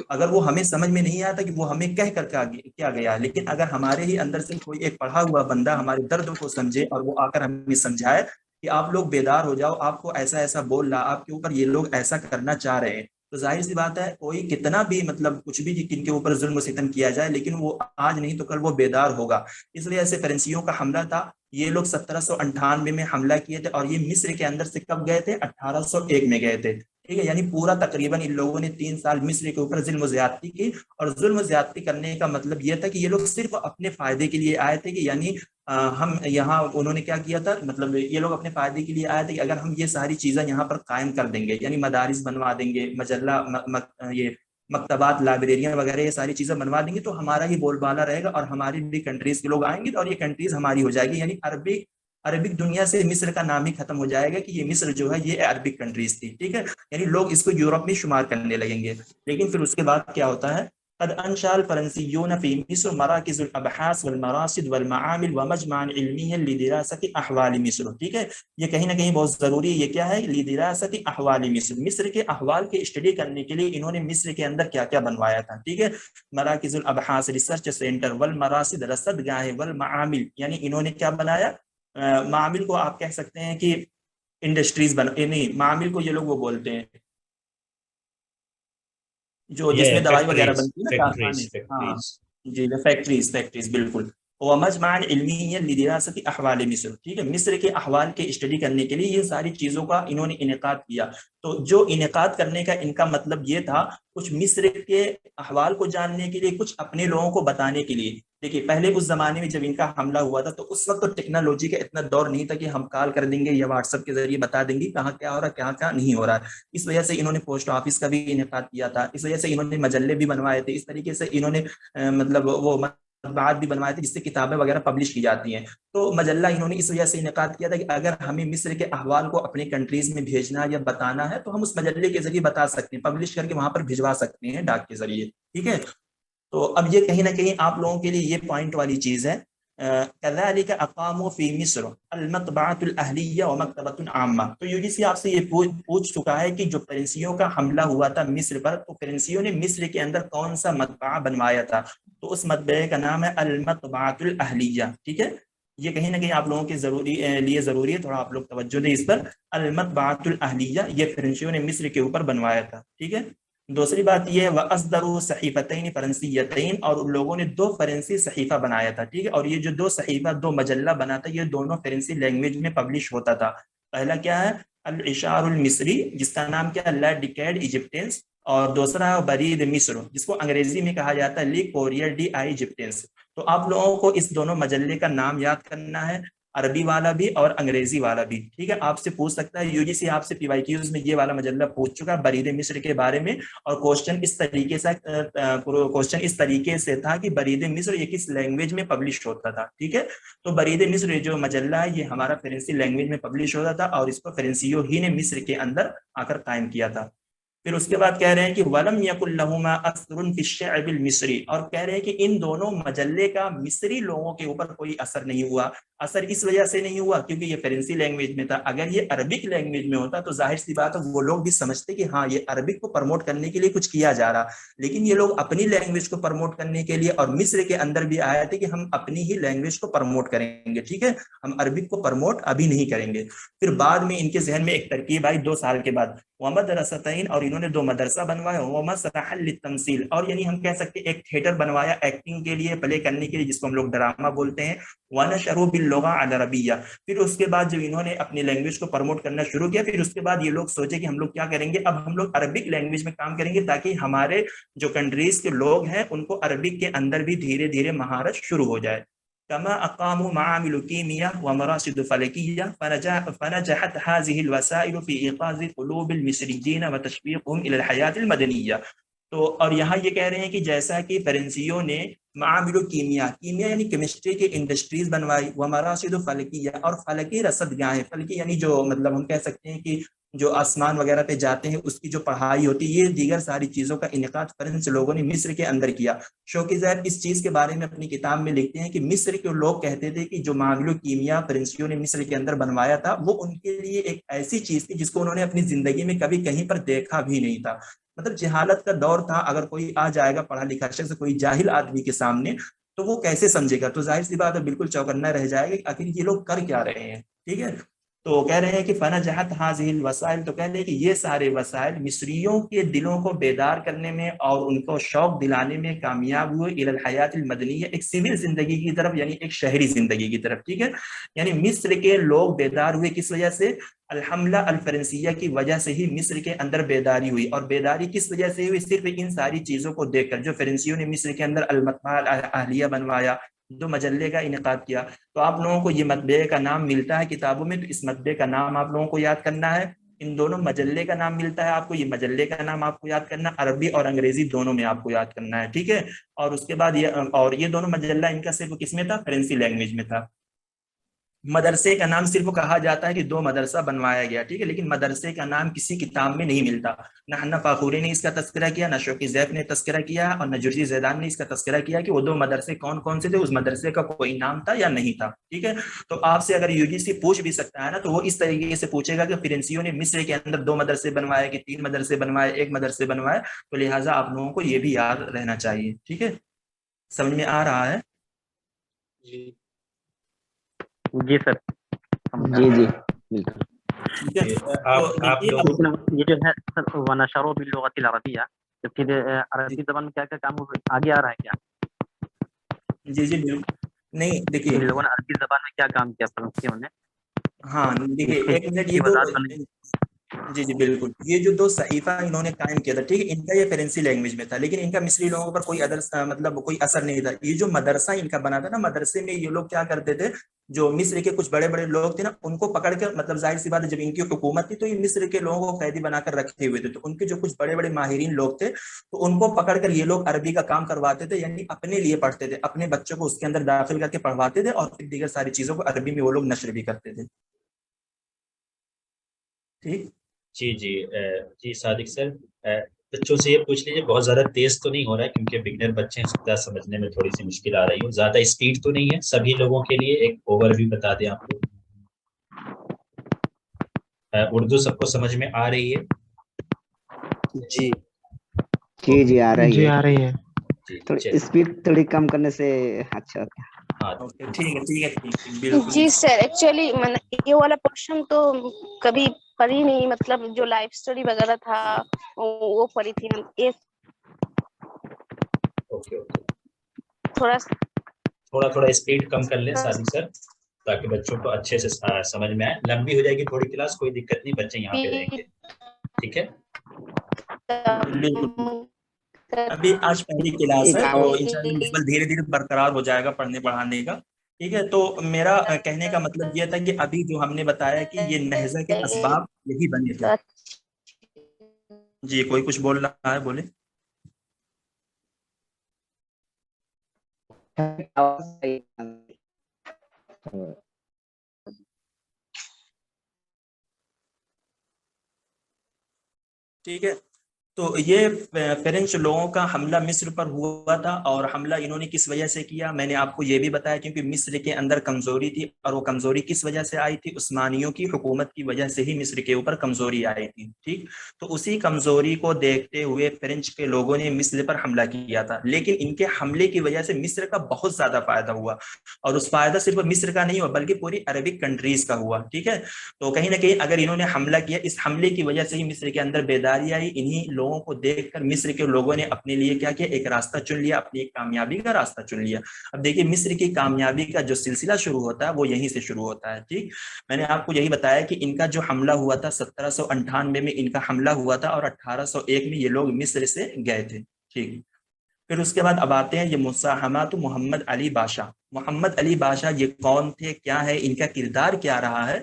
اگر وہ ہمیں سمجھ میں نہیں آتا کہ وہ ہمیں کہہ کر کیا گیا، لیکن اگر ہمارے ہی اندر سے کوئی ایک پڑھا ہوا بندہ ہمارے درد کو سمجھے اور وہ آ کر ہمیں سمجھائے کہ آپ لوگ بیدار ہو جاؤ، آپ کو ایسا ایسا بول رہا، آپ کے اوپر یہ لوگ ایسا کرنا چاہ رہے ہیں، تو ظاہر سی بات ہے کوئی کتنا بھی مطلب کچھ بھی کن کے اوپر ظلم و ستم کیا جائے، لیکن وہ آج نہیں تو کل وہ بیدار ہوگا۔ اس لیے ایسے فرنسیوں کا حملہ تھا، یہ لوگ 1798 میں حملہ کیے تھے، اور یہ مصر کے اندر سے کب گئے تھے؟ 1801 میں گئے تھے، ٹھیک ہے، یعنی پورا تقریباً ان لوگوں نے 3 سال مصر کے اوپر ظلم و زیادتی کی، اور ظلم و زیادتی کرنے کا مطلب یہ تھا کہ یہ لوگ صرف اپنے فائدے کے لیے آئے تھے، کہ یعنی ہم یہاں انہوں نے کیا کیا تھا، مطلب یہ لوگ اپنے فائدے کے لیے آئے تھے کہ اگر ہم یہ ساری چیزیں یہاں پر قائم کر دیں گے، یعنی مدارس بنوا دیں گے، مجلہ یہ مکتبات، لائبریریاں وغیرہ یہ ساری چیزیں بنوا دیں گے تو ہمارا ہی بول بالا رہے گا، اور ہماری بھی کنٹریز کے لوگ آئیں گے اور یہ کنٹریز ہماری ہو جائے گی، یعنی عربک دنیا سے مصر کا نام ہی ختم ہو جائے گا کہ یہ مصر جو ہے یہ عربک کنٹریز تھی، ٹھیک ہے، یعنی لوگ اس کو یورپ میں شمار کرنے لگیں گے۔ لیکن پھر اس کے بعد کیا ہوتا ہے؟ قد انشا الفرنسیون فی مصر مراکز الابحاث والمراصد والمعامل ومجمعا علمیا لدراست احوال مصر، ٹھیک ہے، یہ کہیں نہ کہیں بہت ضروری ہے، یہ کیا ہے؟ لدراست احوال مصر، مصر کے احوال کے اسٹڈی کرنے کے لیے انہوں نے مصر کے اندر کیا کیا بنوایا تھا، ٹھیک ہے، مراکز الابحاث ریسرچ سینٹر، والمراصد رصد گاہیں، والمعامل یعنی انہوں نے کیا بنایا؟ معامل کو آپ کہہ سکتے ہیں کہ انڈسٹریز نہیں، معامل کو یہ لوگ وہ بولتے ہیں جو جس میں دوائی وغیرہ بنتی ہے نا، کارخانے، ہاں جی، فیکٹریز بالکل، ومجمع علمی لدراست احوال مصر، ٹھیک ہے، مصر کے احوال کے اسٹڈی کرنے کے لیے یہ ساری چیزوں کا انہوں نے انعقاد کیا۔ تو جو انعقاد کرنے کا ان کا مطلب یہ تھا، کچھ مصر کے احوال کو جاننے کے لیے، کچھ اپنے لوگوں کو بتانے کے لیے۔ دیکھیے پہلے اس زمانے میں جب ان کا حملہ ہوا تھا تو اس وقت تو ٹیکنالوجی کا اتنا دور نہیں تھا کہ ہم کال کر دیں گے یا واٹس ایپ کے ذریعے بتا دیں گے کہاں کیا ہو رہا ہے، کہاں کیا نہیں ہو رہا ہے۔ اس وجہ سے انہوں نے پوسٹ آفس کا بھی انعقاد کیا تھا، اس وجہ سے انہوں نے مجلے بھی بنوائے تھے، اس طریقے سے انہوں نے مطلب وہ مطبوعات بھی بنوائے تھے جس سے کتابیں وغیرہ پبلش کی جاتی ہیں۔ تو مجلہ انہوں نے اس وجہ سے انعقاد کیا تھا کہ اگر ہمیں مصر کے احوال کو اپنی کنٹریز میں بھیجنا یا بتانا ہے تو ہم اس مجلے کے ذریعے بتا سکتے ہیں، پبلش کر کے وہاں پر بھجوا سکتے ہیں ڈاک کے ذریعے، ٹھیک ہے۔ تو اب یہ کہیں نہ کہیں آپ لوگوں کے لیے یہ پوائنٹ والی چیز ہے۔ كذلك اقاموا في مصر المطبعة الاهليه ومكتبه عامه، تو UGC آپ سے یہ پوچھ چکا ہے کہ جو فرنسیوں کا حملہ ہوا تھا مصر پر، تو فرنسیوں نے مصر کے اندر کون سا مطبعہ بنوایا تھا؟ تو اس مطبعے کا نام ہے المطبعة الاهليه، ٹھیک ہے، یہ کہیں نہ کہیں آپ لوگوں کے لیے ضروری ہے، تھوڑا آپ لوگ توجہ دیں اس پر۔ المطبعة الاهليه یہ فرنسیوں نے مصر کے اوپر بنوایا تھا، ٹھیک ہے۔ دوسری بات یہ ہے وَأَصْدَرُوا صَحِيفَتَيْنِ فَرَنْسِيَّتَيْن، اور ان لوگوں نے 2 فرنسی صحیفہ بنایا تھا، ٹھیک ہے، اور یہ جو 2 صحیفہ 2 مجلہ بنا تھا یہ دونوں فرنسی لینگویج میں پبلش ہوتا تھا۔ پہلا کیا ہے؟ الاشعار المصری، جس کا نام کیا ہے؟ لا ڈیکیڈ ایجپٹنس، اور دوسرا ہے برید مصر، جس کو انگریزی میں کہا جاتا ہے لی کوریر ڈی آئی ایجپٹنس۔ تو آپ لوگوں کو اس دونوں مجلے کا نام یاد کرنا ہے، عربی والا بھی اور انگریزی والا بھی، ٹھیک ہے۔ آپ سے پوچھ سکتا ہے UGC آپ سے PYQs میں یہ والا مجلہ پوچھ چکا برید مصر کے بارے میں، اور کوشچن اس طریقے سے تھا کہ برید مصر یہ کس لینگویج میں پبلش ہوتا تھا، ٹھیک ہے۔ تو برید مصر جو مجلہ ہے یہ ہمارا فرنسی لینگویج میں پبلش ہوتا تھا، اور اس کو فرنسیوں ہی نے مصر کے اندر آ کر قائم کیا تھا۔ پھر اس کے بعد کہہ رہے ہیں کہ وَلَمْ يَكُنْ لَهُمَا أَثْرٌ فِي الشَّعْبِ الْمِصْرِ، اور کہہ رہے ہیں کہ ان دونوں مجلے کا مصری لوگوں کے اوپر کوئی اثر نہیں ہوا۔ اثر اس وجہ سے نہیں ہوا کیونکہ یہ فرنسی لینگویج میں تھا، اگر یہ عربک لینگویج میں ہوتا تو ظاہر سی بات ہے وہ لوگ بھی سمجھتے کہ ہاں یہ عربک کو پروموٹ کرنے کے لیے کچھ کیا جا رہا، لیکن یہ لوگ اپنی لینگویج کو پروموٹ کرنے کے لیے، اور مصر کے اندر بھی آئے تھے کہ ہم اپنی ہی لینگویج کو پروموٹ کریں گے، ٹھیک ہے، ہم عربک کو پروموٹ ابھی نہیں کریں گے۔ پھر بعد میں ان کے ذہن میں ایک ترکیب آئی 2 سال کے بعد، ومدرستین، اور انہوں نے 2 مدرسہ بنوایا، ومسرحا للتمثیل، اور یعنی ہم کہہ سکتے ایک تھیٹر بنوایا ایکٹنگ کے لیے، پلے کرنے کے لیے، جس کو ہم لوگ ڈرامہ بولتے ہیں، ونشروا باللغة العربیہ۔ پھر اس کے بعد جب انہوں نے اپنی لینگویج کو پروموٹ کرنا شروع کیا، پھر اس کے بعد یہ لوگ سوچے کہ ہم لوگ کیا کریں گے، اب ہم لوگ عربک لینگویج میں کام کریں گے تاکہ ہمارے جو کنٹریز کے لوگ ہیں ان کو عربک کے اندر بھی دھیرے دھیرے مہارت شروع ہو جائے۔ كما أقاموا معامل كيمياء ومراصد فلكية فنجحت هذه الوسائل في إيقاظ قلوب المصريين وتشويقهم إلى الحياة المدنية. تو اور یہاں یہ کہہ رہے ہیں کہ جیسا کہ فرنسیوں نے معامل کیمیا یعنی کیمسٹری کے انڈسٹریز بنوائی، وہ مراصد فلکیہ اور فلکی رصد گاہیں، فلکی یعنی جو مطلب ہم کہہ سکتے ہیں کہ جو آسمان وغیرہ پہ جاتے ہیں اس کی جو پڑھائی ہوتی ہے، یہ دیگر ساری چیزوں کا انعقاد فرنس لوگوں نے مصر کے اندر کیا۔ شوقی صاحب اس چیز کے بارے میں اپنی کتاب میں لکھتے ہیں کہ مصر کے لوگ کہتے تھے کہ جو معامل کیمیا فرنسیوں نے مصر کے اندر بنوایا تھا وہ ان کے لیے ایک ایسی چیز تھی جس کو انہوں نے اپنی زندگی میں کبھی کہیں پر دیکھا بھی نہیں تھا۔ مطلب جہالت کا دور تھا، اگر کوئی آ جائے گا پڑھا لکھا شخص کوئی جاہل آدمی کے سامنے تو وہ کیسے سمجھے گا؟ تو ظاہر سی بات ہے بالکل چوکنا رہ جائے گا کہ آخر یہ لوگ کر کیا رہے ہیں، ٹھیک ہے۔ تو کہہ رہے ہیں کہ فنجحت هذه الوسائل، تو کہہ رہے ہیں کہ یہ سارے وسائل مصریوں کے دلوں کو بیدار کرنے میں اور ان کو شوق دلانے میں کامیاب ہوئے الى الحیات المدنیہ، ایک سول زندگی کی طرف، یعنی ایک شہری زندگی کی طرف، ٹھیک ہے۔ یعنی مصر کے لوگ بیدار ہوئے کس وجہ سے؟ الحملہ الفرنسیہ کی وجہ سے ہی مصر کے اندر بیداری ہوئی، اور بیداری کس وجہ سے ہوئی؟ صرف ان ساری چیزوں کو دیکھ کر، جو فرنسیوں نے مصر کے اندر المطبع الاہلیہ بنوایا، جو مجلے کا انعقاد کیا۔ تو آپ لوگوں کو یہ مطبعے کا نام ملتا ہے کتابوں میں، تو اس مطبعے کا نام آپ لوگوں کو یاد کرنا ہے۔ ان دونوں مجلے کا نام ملتا ہے آپ کو، یہ مجلے کا نام آپ کو یاد کرنا، عربی اور انگریزی دونوں میں آپ کو یاد کرنا ہے، ٹھیک ہے۔ اور اس کے بعد یہ دونوں مجلہ ان کا صرف کس میں تھا؟ فرنسی لینگویج میں تھا۔ مدرسے کا نام صرف کہا جاتا ہے کہ 2 مدرسہ بنوایا گیا، ٹھیک ہے، لیکن مدرسے کا نام کسی کتاب میں نہیں ملتا۔ نہ حنا فاخوری نے اس کا تذکرہ کیا، نہ شوقی ضیف نے تذکرہ کیا، اور نہ جرجی زیدان نے اس کا تذکرہ کیا کہ وہ 2 مدرسے کون کون سے تھے، اس مدرسے کا کوئی نام تھا یا نہیں تھا، ٹھیک ہے۔ تو آپ سے اگر UGC پوچھ بھی سکتا ہے نا، تو وہ اس طریقے سے پوچھے گا کہ فرنسیوں نے مصر کے اندر 2 مدرسے بنوائے کہ 3 مدرسے بنوائے، 1 مدرسے بنوائے، تو لہٰذا آپ لوگوں کو یہ بھی یاد رہنا چاہیے، ٹھیک ہے۔ سمجھ میں آ رہا ہے؟ جی سر، جی جی بالکل۔ ٹھیک ہے، آپ دیکھیے لیکن یہ جو ہے سر ونشروا باللغۃ العربیہ، تو پھر عربی زبان میں کیا کیا کام آگے آ رہا ہے کیا؟ جی جی بالکل، نہیں دیکھیے، ان لوگوں نے عربی زبان میں کیا کام کیا فرنسیوں نے؟ ہاں دیکھیے ایک منٹ، اس کی یہ وضاحت کرنی۔ جی جی بالکل، یہ جو 2 صحیفہ انہوں نے قائم کیا تھا، ٹھیک ہے، ان کا یہ فرنسی لینگویج میں تھا، لیکن ان کا مصری لوگوں پر کوئی مطلب کوئی اثر نہیں تھا۔ یہ جو مدرسہ ان کا بنا تھا نا، مدرسے میں یہ لوگ کیا کرتے تھے، جو مصر کے کچھ بڑے بڑے لوگ تھے نا، ان کو پکڑ کر، مطلب ظاہر سی بات ہے جب ان کی حکومت تھی تو یہ مصر کے لوگوں کو قیدی بنا کر رکھے ہوئے تھے، تو ان کے جو کچھ بڑے بڑے ماہرین لوگ تھے تو ان کو پکڑ کر یہ لوگ عربی کا کام کرواتے تھے، یعنی اپنے لیے پڑھتے تھے، اپنے بچوں کو اس کے اندر داخل کر کے پڑھواتے تھے، اور پھر دیگر ساری چیزوں کو عربی میں وہ لوگ نشر بھی کرتے تھے، ٹھیک۔ جی صادق سر، بچوں سے یہ پوچھ لیجیے، بہت زیادہ تیز تو نہیں ہو رہا ہے کیونکہ بگنر بچے ہیں، سکتا سمجھنے میں تھوڑی سی مشکل آ رہی ہے، زیادہ اسپیڈ تو نہیں ہے، سبھی لوگوں کے لیے ایک اوور ویو بتا دیں آپ کو۔ اردو سب کو سمجھ میں آ رہی ہے؟ جی جی جی آ رہی ہے، آ رہی ہے۔ تھوڑی اسپیڈ تھوڑی کم کرنے سے اچھا ہوتا ہے۔ ہاں ٹھیک ہے ٹھیک ہے بالکل۔ جی سر، ایکچولی یہ والا پورشن تو کبھی پڑھی نہیں، مطلب جو لائف اسٹوری وغیرہ تھا وہ پڑھی تھی یہ اوکے تھوڑا تھوڑا اسپیڈ کم کر لیں صادق سر، تاکہ بچوں کو اچھے سے سمجھ میں آئے۔ لمبی ہو جائے گی تھوڑی کلاس، کوئی دقت نہیں، بچے یہاں پہ رہیں گے، ٹھیک ہے۔ بالکل، ابھی آج پہلی کلاس ہے تو انشاءاللہ لیول دھیرے دھیرے برقرار ہو جائے گا پڑھنے پڑھانے کا، ٹھیک ہے۔ تو میرا کہنے کا مطلب یہ تھا کہ ابھی جو ہم نے بتایا کہ یہ نہضہ کے اسباب یہی بنے تھے۔ جی کوئی کچھ بول رہا ہے، بولے۔ ٹھیک ہے، تو یہ فرینچ لوگوں کا حملہ مصر پر ہوا تھا، اور حملہ انہوں نے کس وجہ سے کیا میں نے آپ کو یہ بھی بتایا، کیونکہ مصر کے اندر کمزوری تھی، اور وہ کمزوری کس وجہ سے آئی تھی؟ عثمانیوں کی حکومت کی وجہ سے ہی مصر کے اوپر کمزوری آئی تھی، ٹھیک۔ تو اسی کمزوری کو دیکھتے ہوئے فرینچ کے لوگوں نے مصر پر حملہ کیا تھا، لیکن ان کے حملے کی وجہ سے مصر کا بہت زیادہ فائدہ ہوا، اور اس فائدہ صرف مصر کا نہیں ہوا بلکہ پوری عربک کنٹریز کا ہوا، ٹھیک ہے۔ تو کہیں نہ کہیں اگر انہوں نے حملہ کیا، اس حملے کی وجہ سے ہی مصر کے اندر بیداری آئی، انہی لوگوں کو دیکھ کر مصر کے لوگوں نے اپنے لیے کیا کیا؟ ایک راستہ چن لیا، اپنی ایک کامیابی کا راستہ چن لیا۔ اب دیکھیے مصر کی کامیابی کا جو سلسلہ شروع ہوتا ہے وہ یہیں سے شروع ہوتا ہے، ٹھیک۔ میں نے آپ کو یہی بتایا کہ ان کا جو حملہ ہوا تھا 1798 میں ان کا حملہ ہوا تھا، اور 1801 میں یہ لوگ مصر سے گئے تھے، ٹھیک۔ پھر اس کے بعد اب آتے ہیں یہ مساہمات محمد علی بادشاہ، محمد علی بادشاہ یہ کون تھے, کیا ہے ان کا کردار کیا رہا ہے,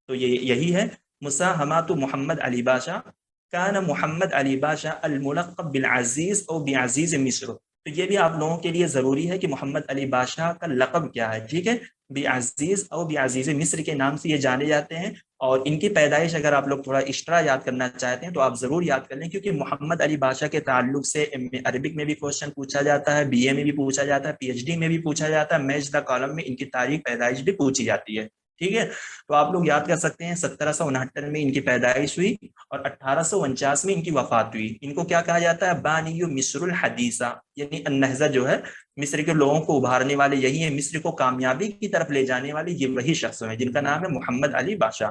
تو یہ یہی ہے مساہمات محمد علی بادشاہ. کان محمد علی بادشاہ الملقب بالعزیز او بعزیز مصر. تو یہ بھی آپ لوگوں کے لیے ضروری ہے کہ محمد علی بادشاہ کا لقب کیا ہے, ٹھیک ہے, بعزیز او بعزیز مصر کے نام سے یہ جانے جاتے ہیں. اور ان کی پیدائش اگر آپ لوگ تھوڑا ایکسٹرا یاد کرنا چاہتے ہیں تو آپ ضرور یاد کر لیں, کیونکہ محمد علی بادشاہ کے تعلق سے عربک میں بھی کوشچن پوچھا جاتا ہے, BA میں بھی پوچھا جاتا ہے, PhD میں بھی پوچھا جاتا ہے, میچ دا کالم میں ان کی تاریخ پیدائش بھی پوچھی جاتی ہے, ٹھیک ہے. تو آپ لوگ یاد کر سکتے ہیں 1769 میں ان کی پیدائش ہوئی اور 1849 میں ان کی وفات ہوئی. ان کو کیا کہا جاتا ہے, بانی مصر الحدیثہ, یعنی النہضہ جو ہے مصر کے لوگوں کو ابھارنے والے یہی ہیں, مصر کو کامیابی کی طرف لے جانے والے یہ وہی شخص ہیں جن کا نام ہے محمد علی بادشاہ.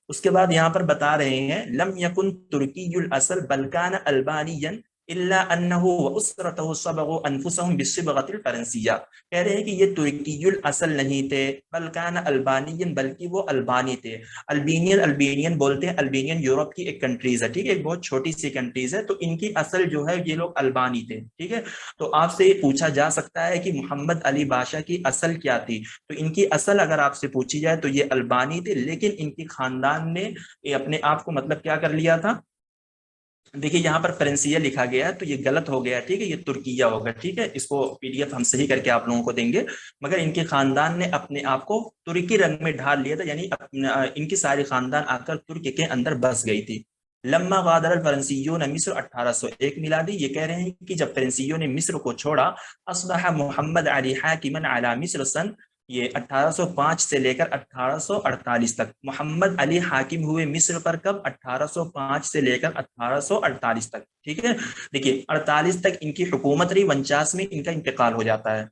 اس کے بعد یہاں پر بتا رہے ہیں لم یکن ترکی الاصل بل کان البانیا الا انه واسرته صبغوا انفسهم بالصبغه الفرنسیہ. کہہ رہے ہیں کہ یہ ترکی الاصل نہیں تھے, بل کان البانیا, بلکہ وہ البانی تھے. البینین بولتے ہیں, البینین یورپ کی ایک کنٹریز ہے, ٹھیک ہے, ایک بہت چھوٹی سی کنٹریز ہے. تو ان کی اصل جو ہے یہ لوگ البانی تھے, ٹھیک ہے. تو آپ سے یہ پوچھا جا سکتا ہے کہ محمد علی بادشاہ کی اصل کیا تھی, تو ان کی اصل اگر آپ سے پوچھی جائے تو یہ البانی تھے, لیکن ان کی خاندان نے اپنے آپ کو مطلب کیا کر لیا تھا. دیکھیے یہاں پر فرنسیہ لکھا گیا ہے تو یہ غلط ہو گیا, ٹھیک ہے, یہ ترکیہ ہوگا, ٹھیک ہے. اس کو PDF ہم صحیح کر کے آپ لوگوں کو دیں گے, مگر ان کے خاندان نے اپنے آپ کو ترکی رنگ میں ڈھال لیا تھا, یعنی ان کی ساری خاندان آ کر ترکی کے اندر بس گئی تھی. لما غادر الفرنسیون مصر 1801 میلادی, یہ کہہ رہے ہیں کہ جب فرنسیوں نے مصر کو چھوڑا, اصبح محمد علی حاکما علی مصر سن, یہ 1805 سے لے کر 1848 تک محمد علی حاکم ہوئے مصر پر. کب, 1805 سے لے کر 1848 تک, ٹھیک ہے. دیکھیے 48 تک ان کی حکومت رہی, 49 میں ان کا انتقال ہو جاتا ہے.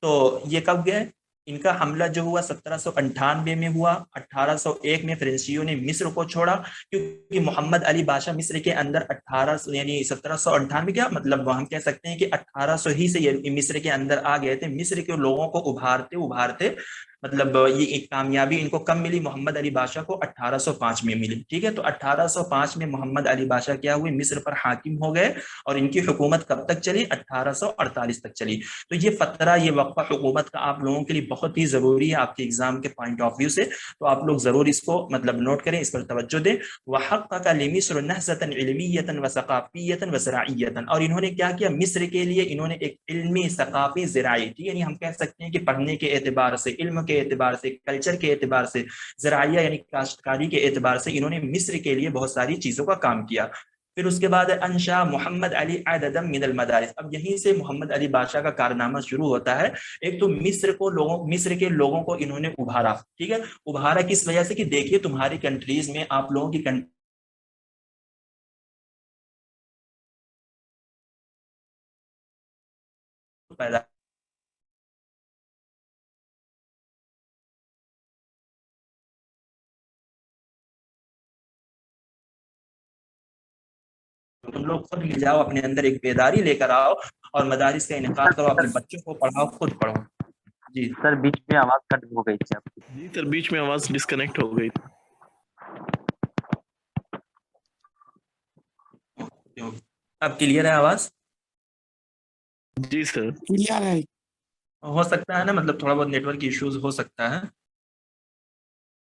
تو یہ کب گئے, ان کا حملہ جو ہوا 1798 میں ہوا. 1801 میں فرنسیوں نے مصر کو چھوڑا, کیونکہ محمد علی بادشاہ مصر کے اندر 1800 یعنی 1798 کیا مطلب ہم کہہ سکتے ہیں کہ 1800 ہی سے یہ مصر کے اندر آ گئے تھے. مصر کے لوگوں کو ابھارتے مطلب یہ ایک کامیابی ان کو کم ملی, محمد علی بادشاہ کو 1805 میں ملی, ٹھیک ہے. تو 1805 میں محمد علی بادشاہ کیا ہوئے, مصر پر حاکم ہو گئے, اور ان کی حکومت کب تک چلی, 1848 تک چلی. تو یہ فترہ, یہ وقفہ حکومت کا آپ لوگوں کے لیے بہت ہی ضروری ہے آپ کے ایگزام کے پوائنٹ آف ویو سے, تو آپ لوگ ضرور اس کو مطلب نوٹ کریں, اس پر توجہ دیں. وحقق لمصر نہضۃ علمیۃ وثقافیۃ وزراعیۃ, اور انہوں نے کیا کیا, مصر کے لیے انہوں نے ایک علمی, ثقافی, زراعی, یعنی ہم کہہ سکتے ہیں کہ پڑھنے کے اعتبار سے, علم کے اعتبار سے, کلچر کے اعتبار سے, زراعیہ یعنی کاشتکاری کے اعتبار سے انہوں نے مصر کے لیے بہت ساری چیزوں کا کام کیا. پھر اس کے بعد انشا محمد علی عددا من المدارس. اب یہیں سے محمد علی بادشاہ کا کارنامہ شروع ہوتا ہے. ایک تو مصر کے لوگوں کو انہوں نے ابھارا, ٹھیک ہے. ابھارا کس وجہ سے, کہ دیکھیے تمہاری کنٹریز میں آپ لوگوں کی پیدا تم لوگ خود لے جاؤ, اپنے اندر ایک بیداری لے کر آؤ اور مدارس کا انعقاد کرو, اپنے بچوں کو پڑھاؤ, خود پڑھو. جی سر بیچ میں آواز کٹ ہو گئی تھی آپ کی. جی سر بیچ میں آواز ڈسکنیکٹ ہو گئی تھی. اب کلیئر ہے آواز؟ جی سر کلیئر ہے. ہو سکتا ہے نا, مطلب تھوڑا بہت نیٹ ورک ایشوز ہو سکتا ہے,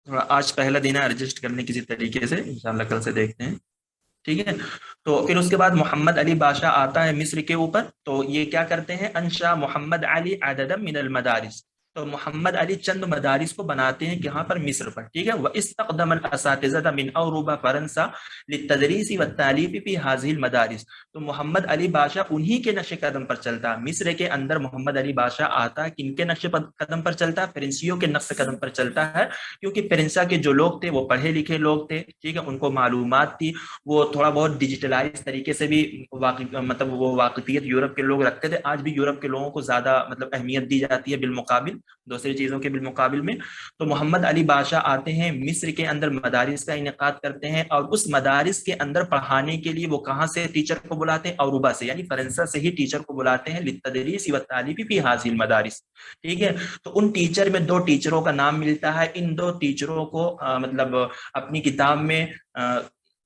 تھوڑا آج پہلا دن ہے, ایڈجسٹ کرنے کسی طریقے سے, انشاءاللہ کل سے دیکھتے ہیں, ٹھیک ہے. تو پھر اس کے بعد محمد علی بادشاہ آتا ہے مصر کے اوپر, تو یہ کیا کرتے ہیں, انشا محمد علی عددا من المدارس. تو محمد علی چند مدارس کو بناتے ہیں کہاں پر, مصر پر, ٹھیک ہے. واستقدم الاساتذہ من اوروبا فرنسا للتدریس والتالیف فی هذه المدارس. تو محمد علی بادشاہ انہی کے نقش قدم پر چلتا ہے. مصر کے اندر محمد علی بادشاہ آتا ہے, کن کے نقش قدم پر چلتا ہے, فرنسیوں کے نقش قدم پر چلتا ہے, کیونکہ فرنسا کے جو لوگ تھے وہ پڑھے لکھے لوگ تھے, ٹھیک ہے, ان کو معلومات تھی, وہ تھوڑا بہت ڈیجیٹلائز طریقے سے بھی مطلب وہ واقفیت یورپ کے لوگ رکھتے تھے. آج بھی یورپ کے لوگوں کو زیادہ مطلب اہمیت دی جاتی ہے بالمقابل دوسری چیزوں کے بالمقابل میں. تو محمد علی بادشاہ آتے ہیں, مصر کے اندر مدارس کا انعقاد کرتے ہیں, اور اس مدارس کے اندر پڑھانے کے لیے وہ کہاں سے ٹیچر کو بلاتے ہیں, اوروبا سے, یعنی فرنسا سے ہی ٹیچر کو بلاتے ہیں, للتدریس والتالیف فی هذه المدارس, ٹھیک ہے. تو ان ٹیچر میں 2 ٹیچروں کا نام ملتا ہے. ان 2 ٹیچروں کو مطلب اپنی کتاب میں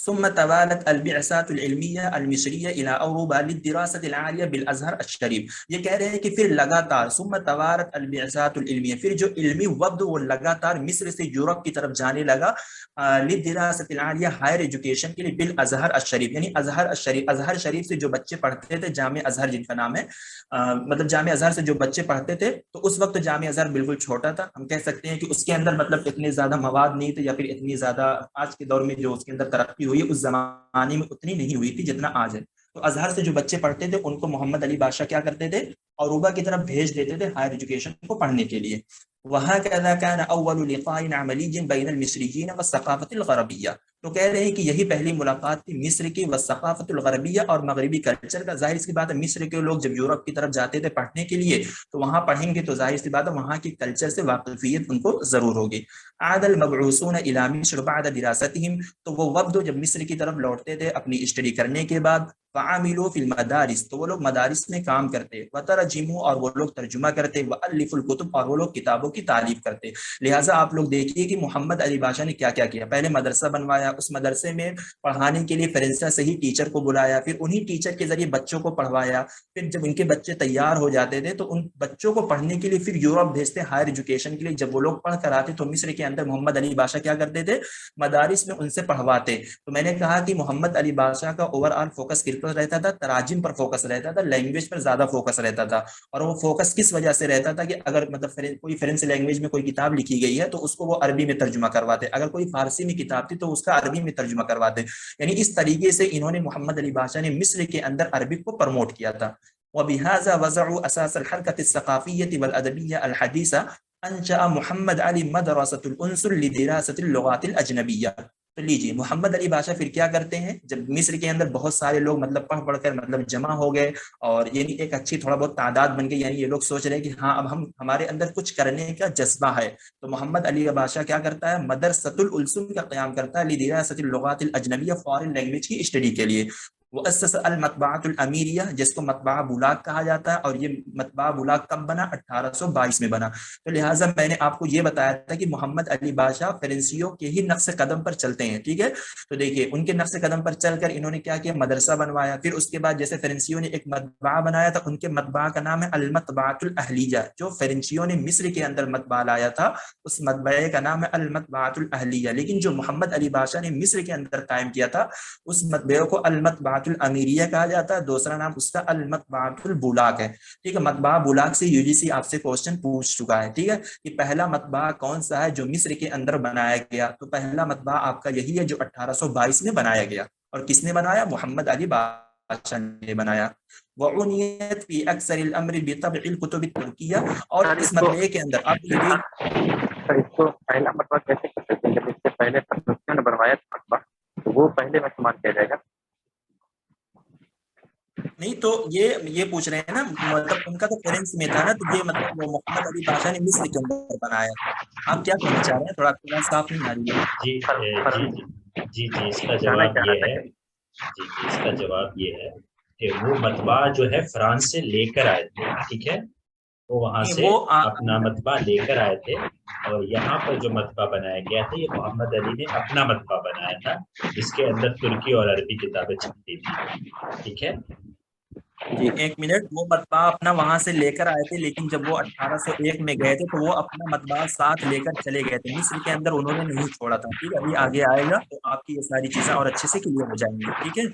ثم توالت البعثات العلمیہ المصریہ الی اوروبا للدراسۃ العالیہ بالازہر الشریف. یہ کہہ رہے ہیں کہ پھر لگاتار ثم توالت البعثات العلمیہ، پھر جو علمی وفد وہ لگاتار مصر سے یورپ کی طرف جانے لگا للدراسۃ العالیہ ہائر ایجوکیشن کے لیے بالازہر الشریف، یعنی ازہر الشریف، ازہر شریف سے جو بچے پڑھتے تھے، جامع ازہر جن کا نام ہے، مطلب جامع ازہر سے جو بچے پڑھتے تھے، تو اس وقت جامع ازہر بالکل چھوٹا تھا. ہم کہہ سکتے ہیں کہ اس کے اندر مطلب اتنے زیادہ مواد نہیں تھے، یا پھر اتنی زیادہ آج کے دور میں جو اس کے اندر ترقی ہوئی اس زمانے میں اتنی نہیں ہوئی تھی جتنا آج ہے. تو ازہر سے جو بچے پڑھتے تھے ان کو محمد علی بادشاہ کیا کرتے تھے، اوروبا کی طرف بھیج دیتے تھے ہائر ایجوکیشن کو پڑھنے کے لیے. وهكذا كان اول لقاء عملي بين المصريين والثقافه الغربيه. تو کہہ رہے ہیں کہ یہی پہلی ملاقات تھی مصر کی والثقافه الغربيه اور مغربی کلچر کا. ظاہر سی بات ہے مصر کے لوگ جب یورپ کی طرف جاتے تھے پڑھنے کے لیے تو وہاں پڑھیں گے تو ظاہر سی بات ہے وہاں کی کلچر سے واقفیت ان کو ضرور ہوگی. عاد المبعوثون الى مصر بعد دراستهم. تو وہ وفد جب مصر کی طرف لوٹتے تھے اپنی اسٹڈی کرنے کے بعد، فعاملوا فی المدارس، تو وہ لوگ مدارس میں کام کرتے، وترجموا اور وہ لوگ ترجمہ کرتے، والفوا الکتب اور وہ لوگ کتابوں کی تالیف کرتے. لہٰذا آپ لوگ دیکھیے کہ محمد علی بادشاہ نے کیا کیا کیا. پہلے مدرسہ بنوایا، اس مدرسے میں پڑھانے کے لیے فرنسا سے ہی ٹیچر کو بلایا، پھر انہی ٹیچر کے ذریعے بچوں کو پڑھوایا. پھر جب ان کے بچے تیار ہو جاتے تھے تو ان بچوں کو پڑھنے کے لیے پھر یورپ بھیجتے ہائر ایجوکیشن کے لیے. جب وہ لوگ پڑھ کر آتے تو مصر کے اندر محمد علی بادشاہ کیا کرتے تھے، مدارس میں ان سے پڑھواتے. تو میں نے کہا کہ محمد علی بادشاہ کا اوور آل فوکس کس پر رہتا تھا، تراجم پر فوکس رہتا تھا، لینگویج پر زیادہ فوکس رہتا تھا. اور وہ فوکس کس وجہ سے رہتا تھا کہ اگر مطلب کوئی فرنسی لینگویج میں کوئی کتاب لکھی گئی ہے تو اس کو وہ عربی میں ترجمہ کرواتے، اگر کوئی فارسی میں کتاب تھی تو اس کا عربی میں ترجمہ کرواتے. یعنی اس طریقے سے انہوں نے محمد علی بادشاہ نے مصر کے اندر عربک کو پروموٹ کیا تھا. وبهذا وضعوا اساس الحركه الثقافيه والادبيه الحديثه. انشأ محمد علی مدرسۃ الانصر لدراسۃ اللغات الاجنبیہ. تو لیجیے محمد علی بادشاہ پھر کیا کرتے ہیں، جب مصر کے اندر بہت سارے لوگ مطلب پڑھ کر مطلب جمع ہو گئے اور یعنی ایک اچھی تھوڑا بہت تعداد بن گئی، یعنی یہ لوگ سوچ رہے ہیں کہ ہاں اب ہمارے اندر کچھ کرنے کا جذبہ ہے، تو محمد علی بادشاہ کیا کرتا ہے، مدرسۃ الانصر کا قیام کرتا ہے لدراسۃ اللغات الاجنبیہ، فارن لینگویج کی اسٹڈی کے لیے. واسس المطبعۃ الامیریہ، جس کو مطبعہ بولاق کہا جاتا ہے، اور یہ مطبعہ بولاق کب بنا، 1822 میں بنا. تو لہٰذا میں نے آپ کو یہ بتایا تھا کہ محمد علی بادشاہ فرنسیوں کے ہی نقش قدم پر چلتے ہیں. ٹھیک ہے، تو دیکھیے ان کے نقش قدم پر چل کر انہوں نے کیا کیا، مدرسہ بنوایا. پھر اس کے بعد جیسے فرنسیوں نے ایک مطبعہ بنایا تھا، ان کے مطبعہ کا نام ہے المطبعۃ الاہلیہ. جو فرنسیوں نے مصر کے اندر مطبعہ لایا تھا اس مطبعے کا نام ہے المطبعۃ الاہلیہ. لیکن جو محمد علی بادشاہ نے مصر کے اندر قائم کیا تھا اس مطبعے کو المطبعۃ الامیریہ کہا جاتا ہے، دوسرا نام اس کا المطبعۃ البولاق ہے. ٹھیک ہے، مطبعہ بولاق سے UGC آپ سے کوسچن پوچھ چکا ہے. ٹھیک ہے، کہ پہلا مطبعہ کون سا ہے جو مصر کے اندر بنایا گیا، تو پہلا مطبعہ آپ کا یہی ہے جو 1822 میں بنایا گیا. اور کس نے بنایا، محمد علی بادشاہ نے بنایا. وعنیت فی اکثر الامر بطبع الکتب الترکیہ. اور اس مطبعے کے اندر آپ اس کو پہلا مطبعہ کیسے کر سکتے ہیں، جب اس سے پہلے فرنسیوں نے بنوایا مطبعہ تو وہ پہلے میں استعمال کیا جائے گا. نہیں تو یہ پوچھ رہے ہیں نا، مطلب ان کا تو فرنس میں تھا نا، تو یہ مطلب وہ محمد علی بادشاہ نے مصر کے اندر بنایا. آپ کیا کہنا چاہ رہے ہیں، تھوڑا آپ صاف نہیں آ رہی ہے. جی اس کا جواب یہ ہے، اس کا جواب یہ ہے کہ وہ مطبعہ جو ہے فرانس سے لے کر آئے تھے. ٹھیک ہے، وہ وہاں سے اپنا مطبعہ لے کر آئے تھے، اور یہاں پر جو مطبعہ بنایا گیا تھا یہ محمد علی نے اپنا مطبعہ بنایا تھا جس کے اندر ترکی اور عربی کتابیں چھپتی تھی. ٹھیک ہے جی، ایک منٹ. وہ مطبعہ اپنا وہاں سے لے کر آئے تھے، لیکن جب وہ 1801 میں گئے تھے تو وہ اپنا مطبعہ ساتھ لے کر چلے گئے تھے، مصر کے اندر انہوں نے نہیں چھوڑا تھا. ٹھیک ہے، ابھی آگے آئے گا تو آپ کی یہ ساری چیزیں اور اچھے سے کلیئر ہو جائیں گی. ٹھیک ہے،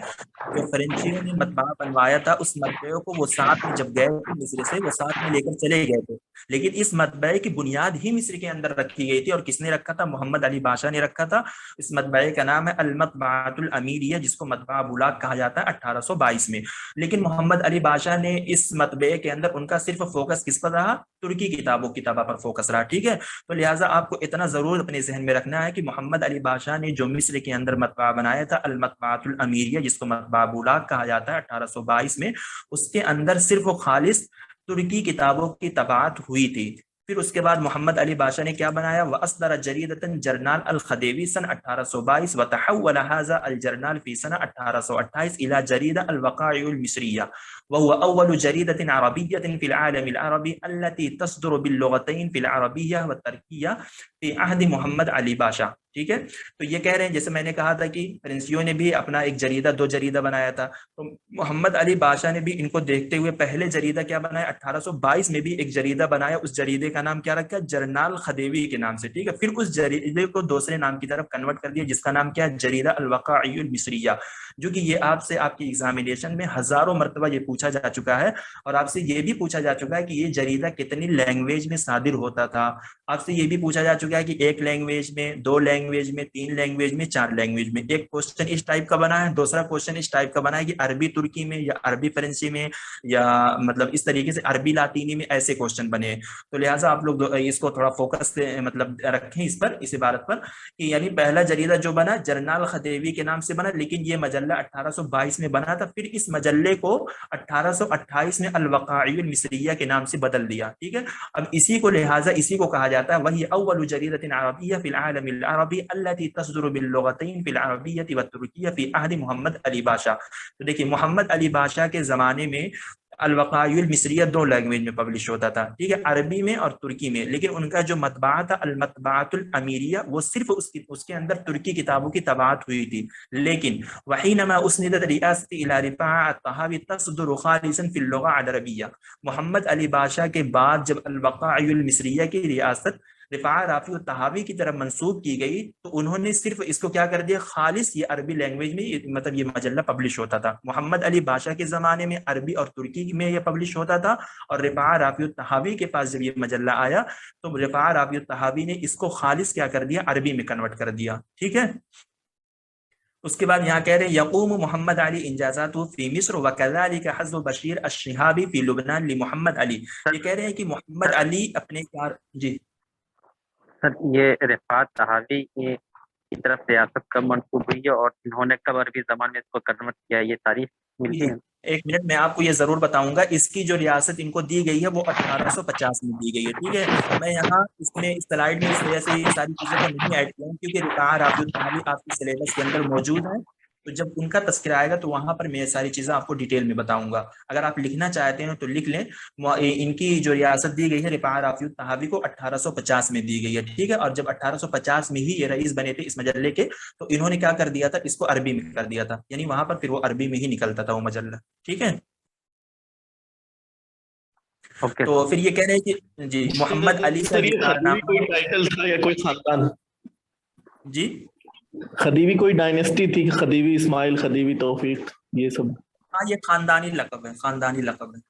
جو فرنسیوں نے مطبعہ بنوایا تھا اس مطبعے کو وہ ساتھ میں جب گئے تھے مصر سے وہ ساتھ میں لے کر چلے گئے تھے، لیکن اس مطبعے کی بنیاد ہی مصر کے اندر رکھی گئی تھی. اور کس نے رکھا تھا، محمد علی بادشاہ نے رکھا تھا. اس مطبعے کا نام ہے المطبعۃ الامیریہ، جس کو مطبعہ بولاق کہا جاتا ہے 1822 میں. لیکن محمد علی بادشاہ نے اس مطبعے کے اندر ان کا صرف فوکس کس پر رہا، ترکی کتابوں پر فوکس رہا. ٹھیک ہے، تو لہٰذا آپ کو اتنا ضرور اپنے ذہن میں رکھنا ہے کہ محمد علی بادشاہ نے جو مصر کے اندر مطبعہ بنایا تھا المطبعۃ الامیریہ، جس کو مطبعہ بولاق کہا جاتا ہے 1822 میں، اس کے اندر صرف خالص ترکی کتابوں کی طباعت ہوئی تھی. پھر اس کے بعد محمد علی بادشاہ نے کیا بنایا، وَأَصْدَرَ جَرِيدَةً جرنال الخدیوی سن 1822 وتحول هذا الجرنال في سنة 1828 إلى جريدة الوقائع المصرية، وهو أول جريدة عربية في العالم العربي التي تصدر باللغتين في العربية والتركية في عهد محمد علی بادشاہ. ٹھیک ہے. تو یہ کہہ رہے ہیں جیسے میں نے کہا تھا کہ فرنسیوں نے بھی اپنا ایک جریدہ 2 جریدہ بنایا تھا, تو محمد علی باشا نے بھی ان کو دیکھتے ہوئے پہلے جریدہ کیا بنایا, 1822 میں بھی ایک جریدہ بنایا, اس جریدے کا نام کیا رکھا, جرنال خدیوی کے نام سے, ٹھیک ہے. پھر اس جریدے کو دوسرے نام کی طرف کنورٹ کر دیا جس کا نام کیا, جریدہ الوقائع المصریہ, جو کہ یہ آپ سے آپ کی ایگزامینیشن میں ہزاروں مرتبہ یہ پوچھا جا چکا ہے, اور آپ سے یہ بھی پوچھا جا چکا ہے کہ یہ جریدہ کتنی لینگویج میں صادر ہوتا تھا. آپ سے یہ بھی پوچھا جا چکا ہے کہ 1 لینگویج میں, 2 لینگویج میں, 3 لینگویج میں, 4 لینگویج میں. ایک کوشچن اس ٹائپ کا بنا ہے, دوسرا کوشچن اس ٹائپ کا بنا ہے کہ عربی ترکی میں یا عربی فرنسی میں یا مطلب اس طریقے سے عربی لاطینی میں, ایسے کوشچن بنے. تو لہٰذا آپ لوگ اس کو تھوڑا فوکس سے مطلب رکھیں اس پر, اس عبارت پر, کہ یعنی پہلا جریدہ جو بنا جرنال خدیوی کے نام سے بنا, لیکن یہ مجلہ 1822 میں بنا تھا. پھر اس مجلے کو 1828 میں الوقائع المصریہ کے نام سے بدل دیا, ٹھیک ہے. اب اسی کو لہٰذا اسی کو کہا جاتا ہے وہی اول جریدۃ عربیہ فی العالم العربی التي تصدر باللغتين فی العربیۃ والترکیہ فی عہد محمد علی باشا. تو دیکھیے محمد علی باشا کے زمانے میں الوقائع المصریہ 2 لینگویج میں پبلش ہوتا تھا, ٹھیک ہے, عربی میں اور ترکی میں. لیکن ان کا جو مطبعہ تھا المطبعۃ الامیریہ, وہ صرف اس کے اندر ترکی کتابوں کی طباعت ہوئی تھی. لیکن وحینما اسندت ریاست الی رفاعہ الطحاوی تصدر خالصا فی اللغہ العربیہ, محمد علی باشا کے بعد جب الوقائع المصریہ کی ریاست رفاعہ رافع الطحاوی کی طرف منسوب کی گئی, تو انہوں نے صرف اس کو کیا کر دیا, خالص یہ عربی لینگویج میں مطلب یہ مجلہ پبلش ہوتا تھا. محمد علی باشا کے زمانے میں عربی اور ترکی میں یہ پبلش ہوتا تھا, اور رفاعہ رافع الطحاوی کے پاس جب یہ مجلہ آیا تو رفاعہ رافع الطحاوی نے اس کو خالص کیا کر دیا, عربی میں کنورٹ کر دیا, ٹھیک ہے. اس کے بعد یہاں کہہ رہے ہیں یقوم محمد علی انجازات فی مصر وکذالک حذف بشیر الشہابی فی لبنان لمحمد علی. یہ کہہ رہے ہیں کہ محمد علی اپنے جی سر یہ رفعت طحاوی کی طرف ریاست کب منسوب ہوئی ہے اور انہوں نے کب عربی زبان میں اس کو کنورٹ کیا, یہ تاریخ ملتی ہے؟ 1 منٹ میں آپ کو یہ ضرور بتاؤں گا. اس کی جو ریاست ان کو دی گئی ہے وہ 1850 میں دی گئی ہے, ٹھیک ہے. میں یہاں اس میں اس سلائیڈ میں اس وجہ سے یہ ساری چیزیں کو نہیں ایڈ کیا ہوں کیونکہ رفاعہ رافع الطحاوی آپ کے سلیبس کے اندر موجود ہے, تو جب ان کا تذکرہ آئے گا تو وہاں پر میں یہ ساری چیزیں آپ کو ڈیٹیل میں بتاؤں گا. اگر آپ لکھنا چاہتے ہیں تو لکھ لیں. ان کی جو ریاست دی گئی ہے رفاعہ رافع الطحاوی کو 1850 میں دی گئی ہے, ٹھیک ہے. اور جب 1850 میں ہی یہ رئیس بنے تھے اس مجلے کے, تو انہوں نے کیا کر دیا تھا, اس کو عربی میں کر دیا تھا, یعنی وہاں پر پھر وہ عربی میں ہی نکلتا تھا وہ مجلہ, ٹھیک ہے. تو پھر یہ کہہ رہے ہیں کہ جی محمد علی کا کوئی ٹائٹل تھا یا کوئی خاندان, جی خدیوی کوئی ڈائنیسٹی تھی, خدیوی اسماعیل, خدیوی توفیق, یہ سب؟ ہاں یہ خاندانی لقب ہے, خاندانی لقب ہے.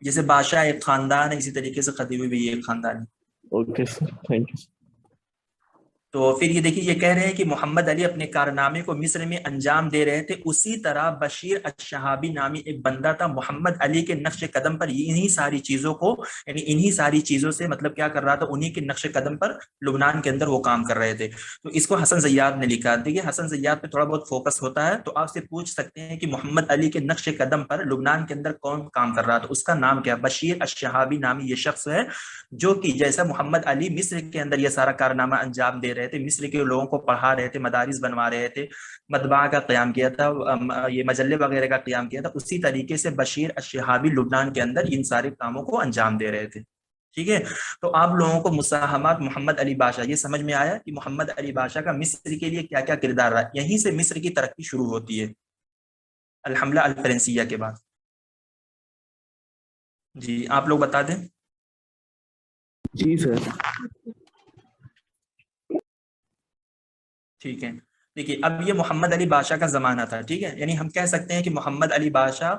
جیسے بادشاہ ایک خاندان ہے, اسی طریقے سے خدیوی بھی ایک خاندان ہے. Okay sir, thank you. تو پھر یہ دیکھیے یہ کہہ رہے ہیں کہ محمد علی اپنے کارنامے کو مصر میں انجام دے رہے تھے. اسی طرح بشیر الشہابی نامی ایک بندہ تھا, محمد علی کے نقش قدم پر انہی ساری چیزوں کو یعنی انہی ساری چیزوں سے مطلب کیا کر رہا تھا, انہی کے نقش قدم پر لبنان کے اندر وہ کام کر رہے تھے. تو اس کو حسن زیاد نے لکھا. دیکھیے حسن زیاد پہ تھوڑا بہت فوکس ہوتا ہے, تو آپ سے پوچھ سکتے ہیں کہ محمد علی کے نقش قدم پر لبنان کے اندر کون کام کر رہا تھا, اس کا نام کیا, بشیر الشہابی نامی یہ شخص ہے, جو کہ جیسا محمد علی مصر کے اندر یہ سارا کارنامہ انجام دے رہے تھے, مصر کے لوگوں کو پڑھا رہے تھے, مدارس بنوا رہے تھے, مطبعہ کا قیام کیا تھا, یہ مجلے وغیرہ کا قیام کیا تھا, اسی طریقے سے بشیر الشہابی لبنان کے اندر ان سارے کاموں کو انجام دے رہے تھے, ٹھیک ہے. تو آپ لوگوں کو مساہمات محمد علی باشا یہ سمجھ میں آیا کہ محمد علی باشا کا مصر کے لیے کیا کیا کردار رہا. یہیں سے مصر کی ترقی شروع ہوتی ہے الحملہ الفرنسیہ کے بعد. جی آپ لوگ بتا دیں. جی سر. ٹھیک ہے. دیکھیے اب یہ محمد علی باشا کا زمانہ تھا, ٹھیک ہے. یعنی ہم کہہ سکتے ہیں کہ محمد علی باشا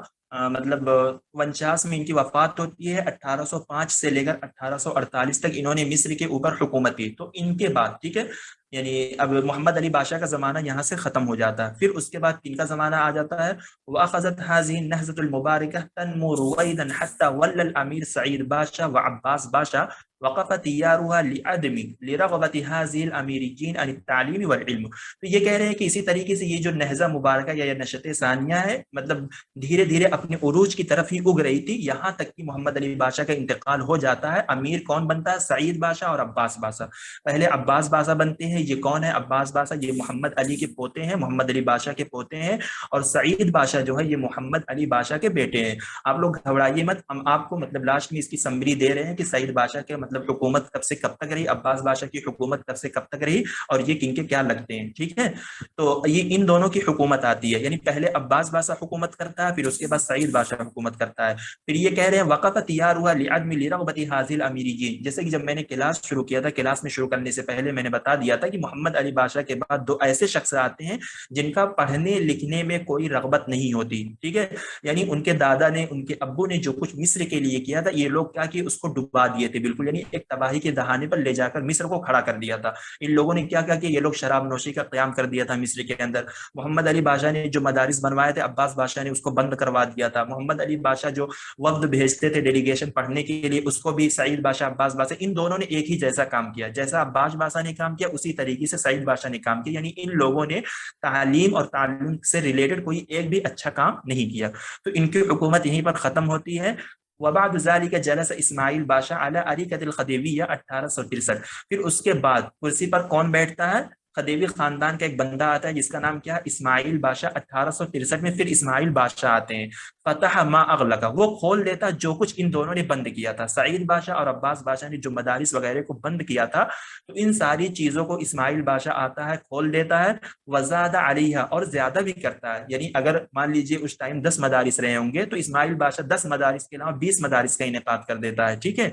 مطلب 49 میں ان کی وفات ہوتی ہے. 1805 سے لے کر 1848 تک انہوں نے مصر کے اوپر حکومت کی. تو ان کے بعد ٹھیک ہے یعنی اب محمد علی باشا کا زمانہ یہاں سے ختم ہو جاتا ہے. پھر اس کے بعد کن کا زمانہ آ جاتا ہے, وَأَخَذَتْ هَذِهِ النَّهْضَةُ الْمُبَارَكَةُ تَنْمُو رُوَيْدًا حَتَّى وَلَّى الْأَمِيرُ سعید باشا وعباس باشا وقف تیارها لعدم لرغبت هذه الاميريين عن التعليم والعلم. تو یہ کہہ رہے ہیں کہ اسی طریقے سے یہ جو نہضہ مبارکہ یا نشط ثانیہ ہے مطلب دھیرے دھیرے اپنے عروج کی طرف ہی اگ رہی تھی, یہاں تک کہ محمد علی باشا کا انتقال ہو جاتا ہے. امیر کون بنتا ہے, سعید باشا اور عباس باشا. پہلے عباس باشا بنتے ہیں ہیں یہ کون ہے؟ عباس بادشاہ یہ محمد علی کے پوتے ہیں، محمد علی بادشاہ کے پوتے ہیں، اور سعید بادشاہ جو ہے یہ محمد علی بادشاہ کے بیٹے ہیں۔ آپ لوگ گھبرائیے مت، ہم آپ کو مطلب لاسٹ میں اس کی سمری دے رہے ہیں کہ سعید بادشاہ کے مطلب حکومت کب سے کب تک رہی، عباس بادشاہ کی حکومت کب سے کب تک رہی، اور یہ کن کے کیا لگتے ہیں، ٹھیک ہے؟ تو یہ ان دونوں کی حکومت آتی ہے، یعنی پہلے عباس بادشاہ حکومت کرتا ہے، پھر اس کے بعد سعید بادشاہ حکومت کرتا ہے۔ پھر یہ کہہ رہے ہیں وقفت تیار ہوا لعدم لرغبت حاضل امیریین، جیسے کہ جب میں نے کلاس شروع کیا تھا، کلاس میں شروع کرنے سے پہلے میں نے بتا دیا تھا کہ محمد علی بادشاہ کے بعد دو ایسے شخص آتے ہیں جن کا پڑھنے لکھنے میں کوئی رغبت نہیں ہوتی، ٹھیک ہے؟ یعنی ان کے دادا نے، ان کے ابو نے جو کچھ مصر کے لیے کیا تھا، یہ لوگ کیا کہ اس کو ڈبا دیے تھے بالکل، یعنی ایک تباہی کے دہانے پر لے جا کر مصر کو کھڑا کر دیا تھا۔ ان لوگوں نے کیا کہ یہ لوگ شراب نوشی کا قیام کر دیا تھا مصر کے اندر۔ محمد علی بادشاہ نے جو مدارس بنوائے تھے، عباس بادشاہ نے اس کو بند کروا دیا تھا۔ محمد علی بادشاہ جو وفد بھیجتے تھے ڈیلیگیشن پڑھنے کے لیے، اس کو بھی سعید بادشاہ، عباس بادشاہ، ان دونوں نے ایک ہی جیسا کام کیا، جیسا عباس بادشاہ نے کام کیا اسی طریقے سے سعید بادشاہ نے کام کیا، یعنی ان لوگوں نے تعلیم اور تعلیم سے ریلیٹڈ کوئی ایک بھی اچھا کام نہیں کیا۔ تو ان کی حکومت یہیں پر ختم ہوتی ہے۔ وبعد ذلك جلس اسماعیل بادشاہ علی اریکۃ الخدیویہ 1863، پھر اس کے بعد کرسی پر کون بیٹھتا ہے؟ خدیوی خاندان کا ایک بندہ آتا ہے جس کا نام کیا ہے؟ اسماعیل بادشاہ۔ 1863 میں پھر اسماعیل بادشاہ آتے ہیں۔ فتح ما اغلق، وہ کھول دیتا جو کچھ ان دونوں نے بند کیا تھا، سعید بادشاہ اور عباس بادشاہ نے جو مدارس وغیرہ کو بند کیا تھا، تو ان ساری چیزوں کو اسماعیل بادشاہ آتا ہے، کھول دیتا ہے، وزاد علیہ، اور زیادہ بھی کرتا ہے۔ یعنی اگر مان لیجیے اس ٹائم 10 مدارس رہے ہوں گے تو اسماعیل بادشاہ 10 مدارس کے علاوہ 20 مدارس کا انعقاد کر دیتا ہے، ٹھیک ہے؟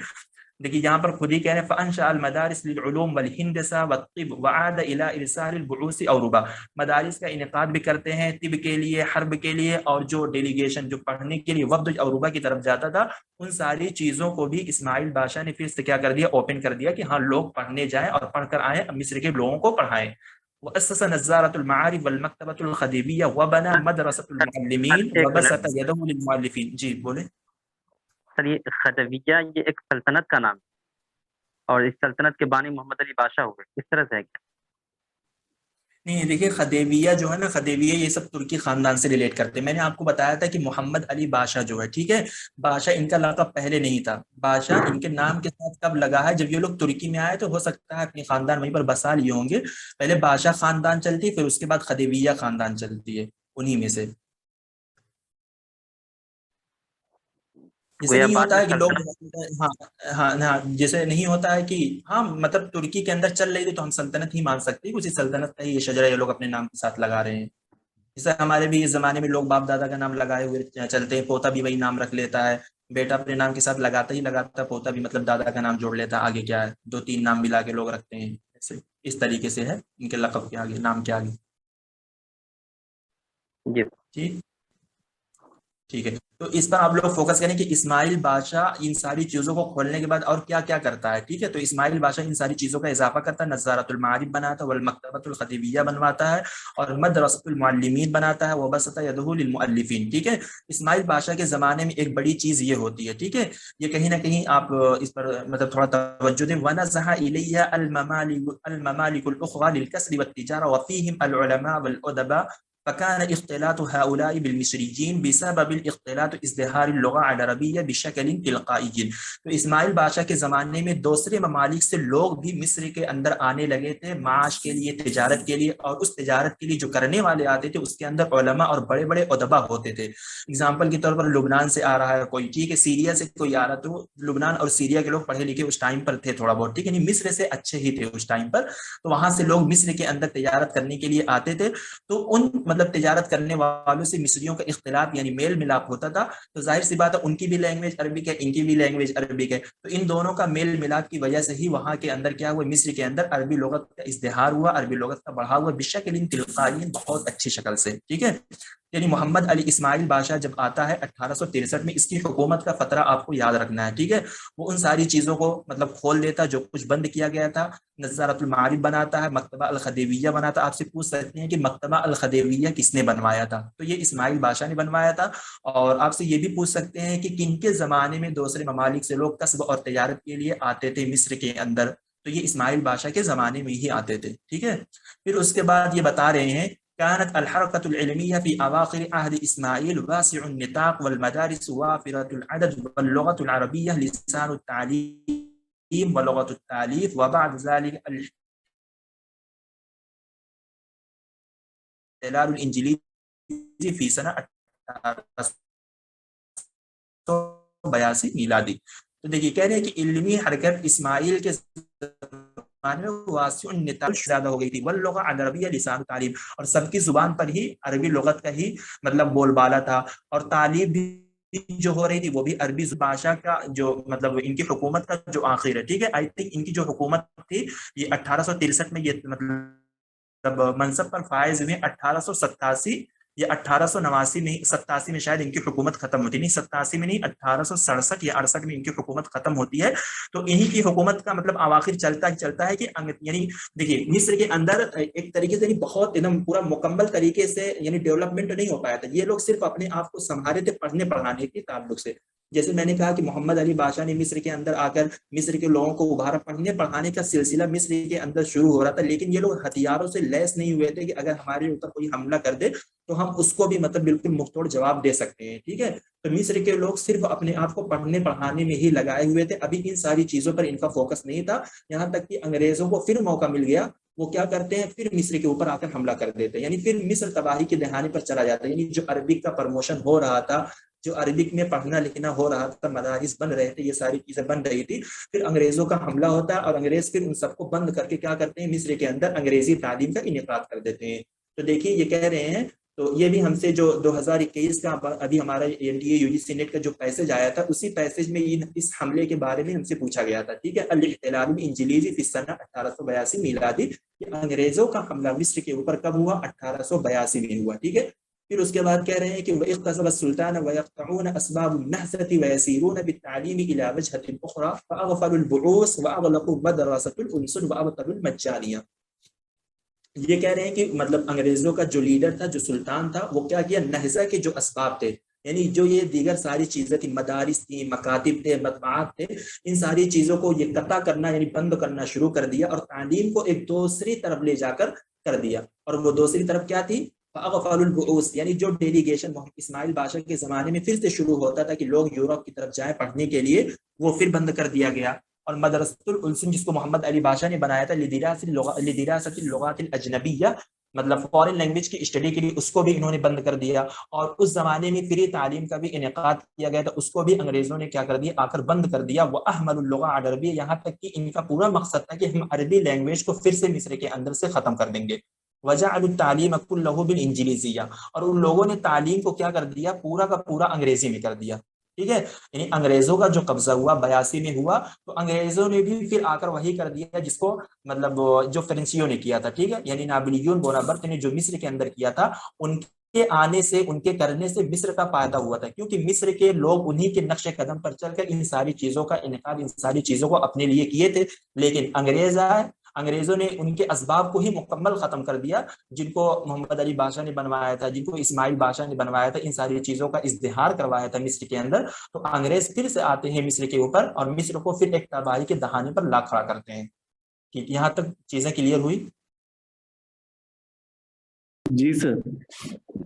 دیکھیے یہاں پر خود ہی کہہ رہے ہیں فانشاء المدارس للعلوم والہندسہ والطب وعاد الى ارسال البعوث اوروبا، مدارس کا انعقاد بھی کرتے ہیں طب کے لیے، حرب کے لیے، اور جو ڈیلیگیشن جو پڑھنے کے لیے وفد اوروبا کی طرف جاتا تھا، ان ساری چیزوں کو بھی اسماعیل بادشاہ نے پھر سے کیا کر دیا؟ اوپن کر دیا کہ ہاں لوگ پڑھنے جائیں اور پڑھ کر آئیں، مصر کے لوگوں کو پڑھائیں۔ وأسس نظارة المعارف والمكتبة الخدیویہ وبنى مدرسة المعلمین وبسط يده للمؤلفین۔ جی بولے سر، یہ خدیویہ یہ ایک سلطنت کا نام ہے اور اس سلطنت کے بانی محمد علی بادشاہ ہوئے، اس طرح سے ہے کیا؟ نہیں، دیکھیے خدیویہ جو ہے نا، خدیویہ یہ سب ترکی خاندان سے ریلیٹ کرتے ہیں۔ میں نے آپ کو بتایا تھا کہ محمد علی بادشاہ جو ہے، ٹھیک ہے، بادشاہ ان کا لقب پہلے نہیں تھا، بادشاہ ان کے نام کے ساتھ کب لگا ہے؟ جب یہ لوگ ترکی میں آئے تو ہو سکتا ہے اپنی خاندان وہیں پر بسا لیے ہوں گے، پہلے بادشاہ خاندان چلتی، پھر اس کے بعد خدیویہ خاندان چلتی ہے، انہی میں سے۔ جیسے نہیں ہوتا ہے کہ لوگ، ہاں جیسے نہیں ہوتا ہے کہ ہاں مطلب ترکی کے اندر چل رہی تھی تو ہم سلطنت ہی مان سکتے ہیں، اسی سلطنت کا ہی یہ شجرہ یہ لوگ اپنے نام کے ساتھ لگا رہے ہیں۔ جیسے ہمارے بھی اس زمانے میں لوگ باپ دادا کا نام لگائے ہوئے چلتے ہیں، پوتا بھی وہی نام رکھ لیتا ہے، بیٹا اپنے نام کے ساتھ لگاتا ہی لگاتا ہے، پوتا بھی مطلب دادا کا نام جوڑ لیتا ہے، آگے کیا ہے 2-3 نام ملا کے لوگ رکھتے ہیں، ایسے اس طریقے سے ہے ان کے لقب کے آگے، نام کے آگے۔ جی ٹھیک ہے، تو اس پر آپ لوگ فوکس کریں کہ اسماعیل بادشاہ ان ساری چیزوں کو کھولنے کے بعد اور کیا کیا کرتا ہے، ٹھیک ہے؟ تو اسماعیل بادشاہ ان ساری چیزوں کا اضافہ کرتا ہے، نظارۃ المعارف بناتا ہے، والمکتبۃ الخدیویہ بنواتا ہے، اور مدرسۃ المعلمین بناتا ہے، وبسط یدہ للمؤلفین، ٹھیک ہے؟ اسماعیل بادشاہ کے زمانے میں ایک بڑی چیز یہ ہوتی ہے، ٹھیک ہے؟ یہ کہیں نہ کہیں آپ اس پر مطلب تھوڑا توجہ دیں۔ وَنَزَحَ إِلَيْهَا الْمَمَالِكُ الْأُخْرَى لِلْكَسْبِ وَالتِّجَارَةِ وَفِيهِمْ الْعُلَمَاء وَالْأُدَبَاء فكان اختلاط هؤلاء بالمصريين بسبب الاختلاط ازدهار اللغة العربية بشكل تلقائي۔ تو اسماعیل بادشاہ کے زمانے میں دوسرے ممالک سے لوگ بھی مصر کے اندر آنے لگے تھے معاش کے لیے، تجارت کے لیے، اور اس تجارت کے لیے جو کرنے والے آتے تھے اس کے اندر علماء اور بڑے بڑے ادبا ہوتے تھے۔ اگزامپل کے طور پر لبنان سے آ رہا ہے کوئی، ٹھیک ہے، سیریا سے کوئی آ رہا، تو لبنان اور سیریا کے لوگ پڑھے لکھے اس ٹائم پر تھے تھوڑا بہت، ٹھیک ہے، یعنی مصر سے اچھے ہی تھے اس ٹائم پر، تو وہاں سے لوگ مصر کے اندر تجارت کرنے کے لیے آتے تھے، تو ان مطلب تجارت کرنے والوں سے مصریوں کا اختلاط یعنی میل ملاپ ہوتا تھا، تو ظاہر سی بات ہے ان کی بھی لینگویج عربک ہے، ان کی بھی لینگویج عربک ہے، تو ان دونوں کا میل ملاپ کی وجہ سے ہی وہاں کے اندر کیا ہوا، مصر کے اندر عربی لغت کا ازدہار ہوا، عربی لغت کا بڑھا ہوا بشکل تلقائی، بہت اچھی شکل سے، ٹھیک ہے؟ یعنی محمد علی اسماعیل بادشاہ جب آتا ہے 1863 میں، اس کی حکومت کا فترہ آپ کو یاد رکھنا ہے، ٹھیک ہے؟ وہ ان ساری چیزوں کو مطلب کھول دیتا جو کچھ بند کیا گیا تھا، نظارۃ المعارف بناتا ہے، مکتبہ الخدیویہ بناتا۔ آپ سے پوچھ سکتے ہیں کہ مکتبہ الخدیویہ کس نے بنوایا تھا؟ تو یہ اسماعیل بادشاہ نے بنوایا تھا۔ اور آپ سے یہ بھی پوچھ سکتے ہیں کہ کن کے زمانے میں دوسرے ممالک سے لوگ کسب اور تجارت کے لیے آتے تھے مصر کے اندر؟ تو یہ اسماعیل بادشاہ کے زمانے میں ہی آتے تھے، ٹھیک ہے؟ پھر اس کے بعد یہ بتا رہے ہیں كانت الحركة العلمية في أواخر عهد إسماعيل واسع النطاق والمدارس وافرة العدد واللغة العربية لسان التعليم ولغة التأليف، وبعد ذلك الاحتلال الانجلیزی فی سنہ 1882 میلادی. تو دیکھیے کہہ رہے ہیں کہ علمی حرکت اسماعیل کے زمانے میں واسع النطاق زیادہ ہو گئی تھی، واللغہ العربیہ لسان تعلیم، اور سب کی زبان پر ہی عربی لغت کا ہی مطلب بول بالا تھا، اور تعلیم بھی جو ہو رہی تھی وہ بھی عربی بادشاہ کا جو مطلب ان کی حکومت کا جو آخر ہے، ٹھیک ہے، آئی تھنک ان کی جو حکومت تھی یہ 1863 میں یہ مطلب منصب پر فائز ہوئے 1887 یا 1889 میں 87 میں شاید ان کی حکومت ختم ہوتی، نہیں 87 میں نہیں 1867 یا 68 میں ان کی حکومت ختم ہوتی ہے. تو انہی کی حکومت کا مطلب اواخر چلتا ہے کہ یعنی دیکھیے مصر کے اندر ایک طریقے سے بہت ایک دم پورا مکمل طریقے سے یعنی ڈیولپمنٹ نہیں ہو پایا تھا. یہ لوگ صرف اپنے آپ کو سنبھالے تھے پڑھنے پڑھانے کے تعلق سے. جیسے میں نے کہا کہ محمد علی بادشاہ نے مصر کے اندر آ کر مصر کے لوگوں کو ابھارا، پڑھنے پڑھانے کا سلسلہ مصر کے اندر شروع ہو رہا تھا، لیکن یہ لوگ ہتھیاروں سے لیس نہیں ہوئے تھے کہ اگر ہمارے اوپر کوئی حملہ کر دے تو ہم اس کو بھی مطلب بالکل منہ توڑ جواب دے سکتے ہیں، ٹھیک ہے. تو مصر کے لوگ صرف اپنے آپ کو پڑھنے پڑھانے میں ہی لگائے ہوئے تھے، ابھی ان ساری چیزوں پر ان کا فوکس نہیں تھا. یہاں تک کہ انگریزوں کو پھر موقع مل گیا، وہ کیا کرتے ہیں پھر مصر کے اوپر آ کر حملہ کر دیتے ہیں، یعنی پھر مصر تباہی کے دہانے پر چلا جاتا ہے. یعنی جو عربک کا پروموشن ہو رہا تھا، جو عربک میں پڑھنا لکھنا ہو رہا تھا، مدارس بن رہے تھے، یہ ساری چیزیں بن رہی تھی، پھر انگریزوں کا حملہ ہوتا ہے اور انگریز پھر ان سب کو بند کر کے کیا کرتے ہیں مصر کے اندر انگریزی تعلیم کا انعقاد کر دیتے ہیں. تو دیکھیے یہ کہہ رہے ہیں، تو یہ بھی ہم سے جو 2021 کا ابھی ہمارا NDA UGC نیٹ کا جو پیسج آیا تھا، اسی پیسج میں اس حملے کے بارے میں ہم سے پوچھا گیا تھا، ٹھیک ہے. الاحتلال الانجلیزی فی سنہ 1882 میلادی، یہ انگریزوں کا حملہ مصر کے اوپر کب ہوا؟ 1882 میں ہوا، ٹھیک ہے. پھر اس کے بعد کہہ رہے ہیں کہ وَاِقْتَصَبَ السُّلْطَانَ وَيَقْطَعُونَ أَسْبَابُ النَّهْضَةِ وَيَسِيرُونَ بِالتَّعْلِيمِ إِلَى وَجْهَةٍ أُخْرَى فَأَغْفَلُوا الْبُعُوثَ وَأَغْلَقُوا مَدْرَسَةَ الْأُنْسُلِ وَأَبْطَلُوا الْمَجَّانِيَةَ. یہ کہہ رہے ہیں کہ مطلب انگریزوں کا جو لیڈر تھا، جو سلطان تھا، وہ کیا کیا نہضہ کے جو اسباب تھے، یعنی جو یہ دیگر ساری چیزیں تھی، مدارس تھی، مکاتب تھے، مطبوعات تھے، ان ساری چیزوں کو یہ قطع کرنا یعنی بند کرنا شروع کر دیا، اور تعلیم کو ایک دوسری طرف لے جا کر دیا. اور وہ دوسری طرف کیا تھی؟ فَأَغْفَلُوا الْبُعُوثَ، یعنی جو ڈیلیگیشن اسماعیل بادشاہ کے زمانے میں پھر سے شروع ہوتا تھا کہ لوگ یورپ کی طرف جائیں پڑھنے کے لیے، وہ پھر بند کر دیا گیا. اور مدرسۃ العلوم جس کو محمد علی بادشاہ نے بنایا تھا لدراست اللغات الاجنبیہ، مطلب فورن لینگویج کی اسٹڈی کے لیے، اس کو بھی انہوں نے بند کر دیا. اور اس زمانے میں فری تعلیم کا بھی انعقاد کیا گیا تھا، اس کو بھی انگریزوں نے کیا کر دیا؟ آ کر بند کر دیا. وَأَهْمَلُوا اللُّغَةَ الْعَرَبِيَّةَ، یہاں تک کہ ان کا پورا مقصد تھا کہ ہم عربی لینگویج کو پھر سے مصر کے اندر سے ختم کر دیں گے. وَجَعَلُوا التَّعْلِيمَ كُلَّهُ بِالْإِنجِلِيزِيَّةِ، اور ان لوگوں نے تعلیم کو کیا کر دیا؟ پورا کا پورا انگریزی میں کر دیا، ٹھیک ہے. یعنی انگریزوں کا جو قبضہ ہوا 82 میں ہوا، تو انگریزوں نے بھی پھر آ کر وہی کر دیا جس کو مطلب جو فرنسیوں نے کیا تھا، ٹھیک ہے. یعنی ناپلیون بوناپرٹ نے جو مصر کے اندر کیا تھا، ان کے آنے سے، ان کے کرنے سے مصر کا فائدہ ہوا تھا، کیونکہ مصر کے لوگ انہی کے نقش قدم پر چل کر ان ساری چیزوں کا انعقاد، ان ساری چیزوں کو اپنے لیے کیے تھے. لیکن انگریز آئے، انگریزوں نے ان کے اسباب کو ہی مکمل ختم کر دیا، جن کو محمد علی بادشاہ نے بنوایا تھا، جن کو اسماعیل بادشاہ نے بنوایا تھا، ان ساری چیزوں کا ازدہار کروایا تھا مصر کے اندر. تو انگریز پھر سے آتے ہیں مصر کے اوپر اور مصر کو پھر ایک تباہی کے دہانے پر لا کھڑا کرتے ہیں. ٹھیک، یہاں تک چیزیں کلیئر ہوئی؟ جی سر.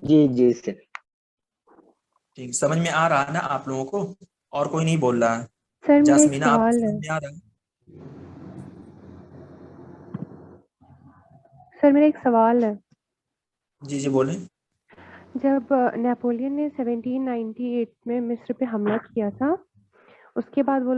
جی سر. ٹھیک، سمجھ میں آ رہا ہے نا آپ لوگوں کو؟ اور کوئی نہیں بول رہا ہے؟ سر میرا ایک جاسمینہ، آپ کو سوال سمجھ ہے. میں آ رہا ہے؟ سر میرا ایک سوال ہے. جی جی بولیں. جب نیپولین نے 1798 میں مصر پہ حملہ کیا تھا، اس کے بعد وہ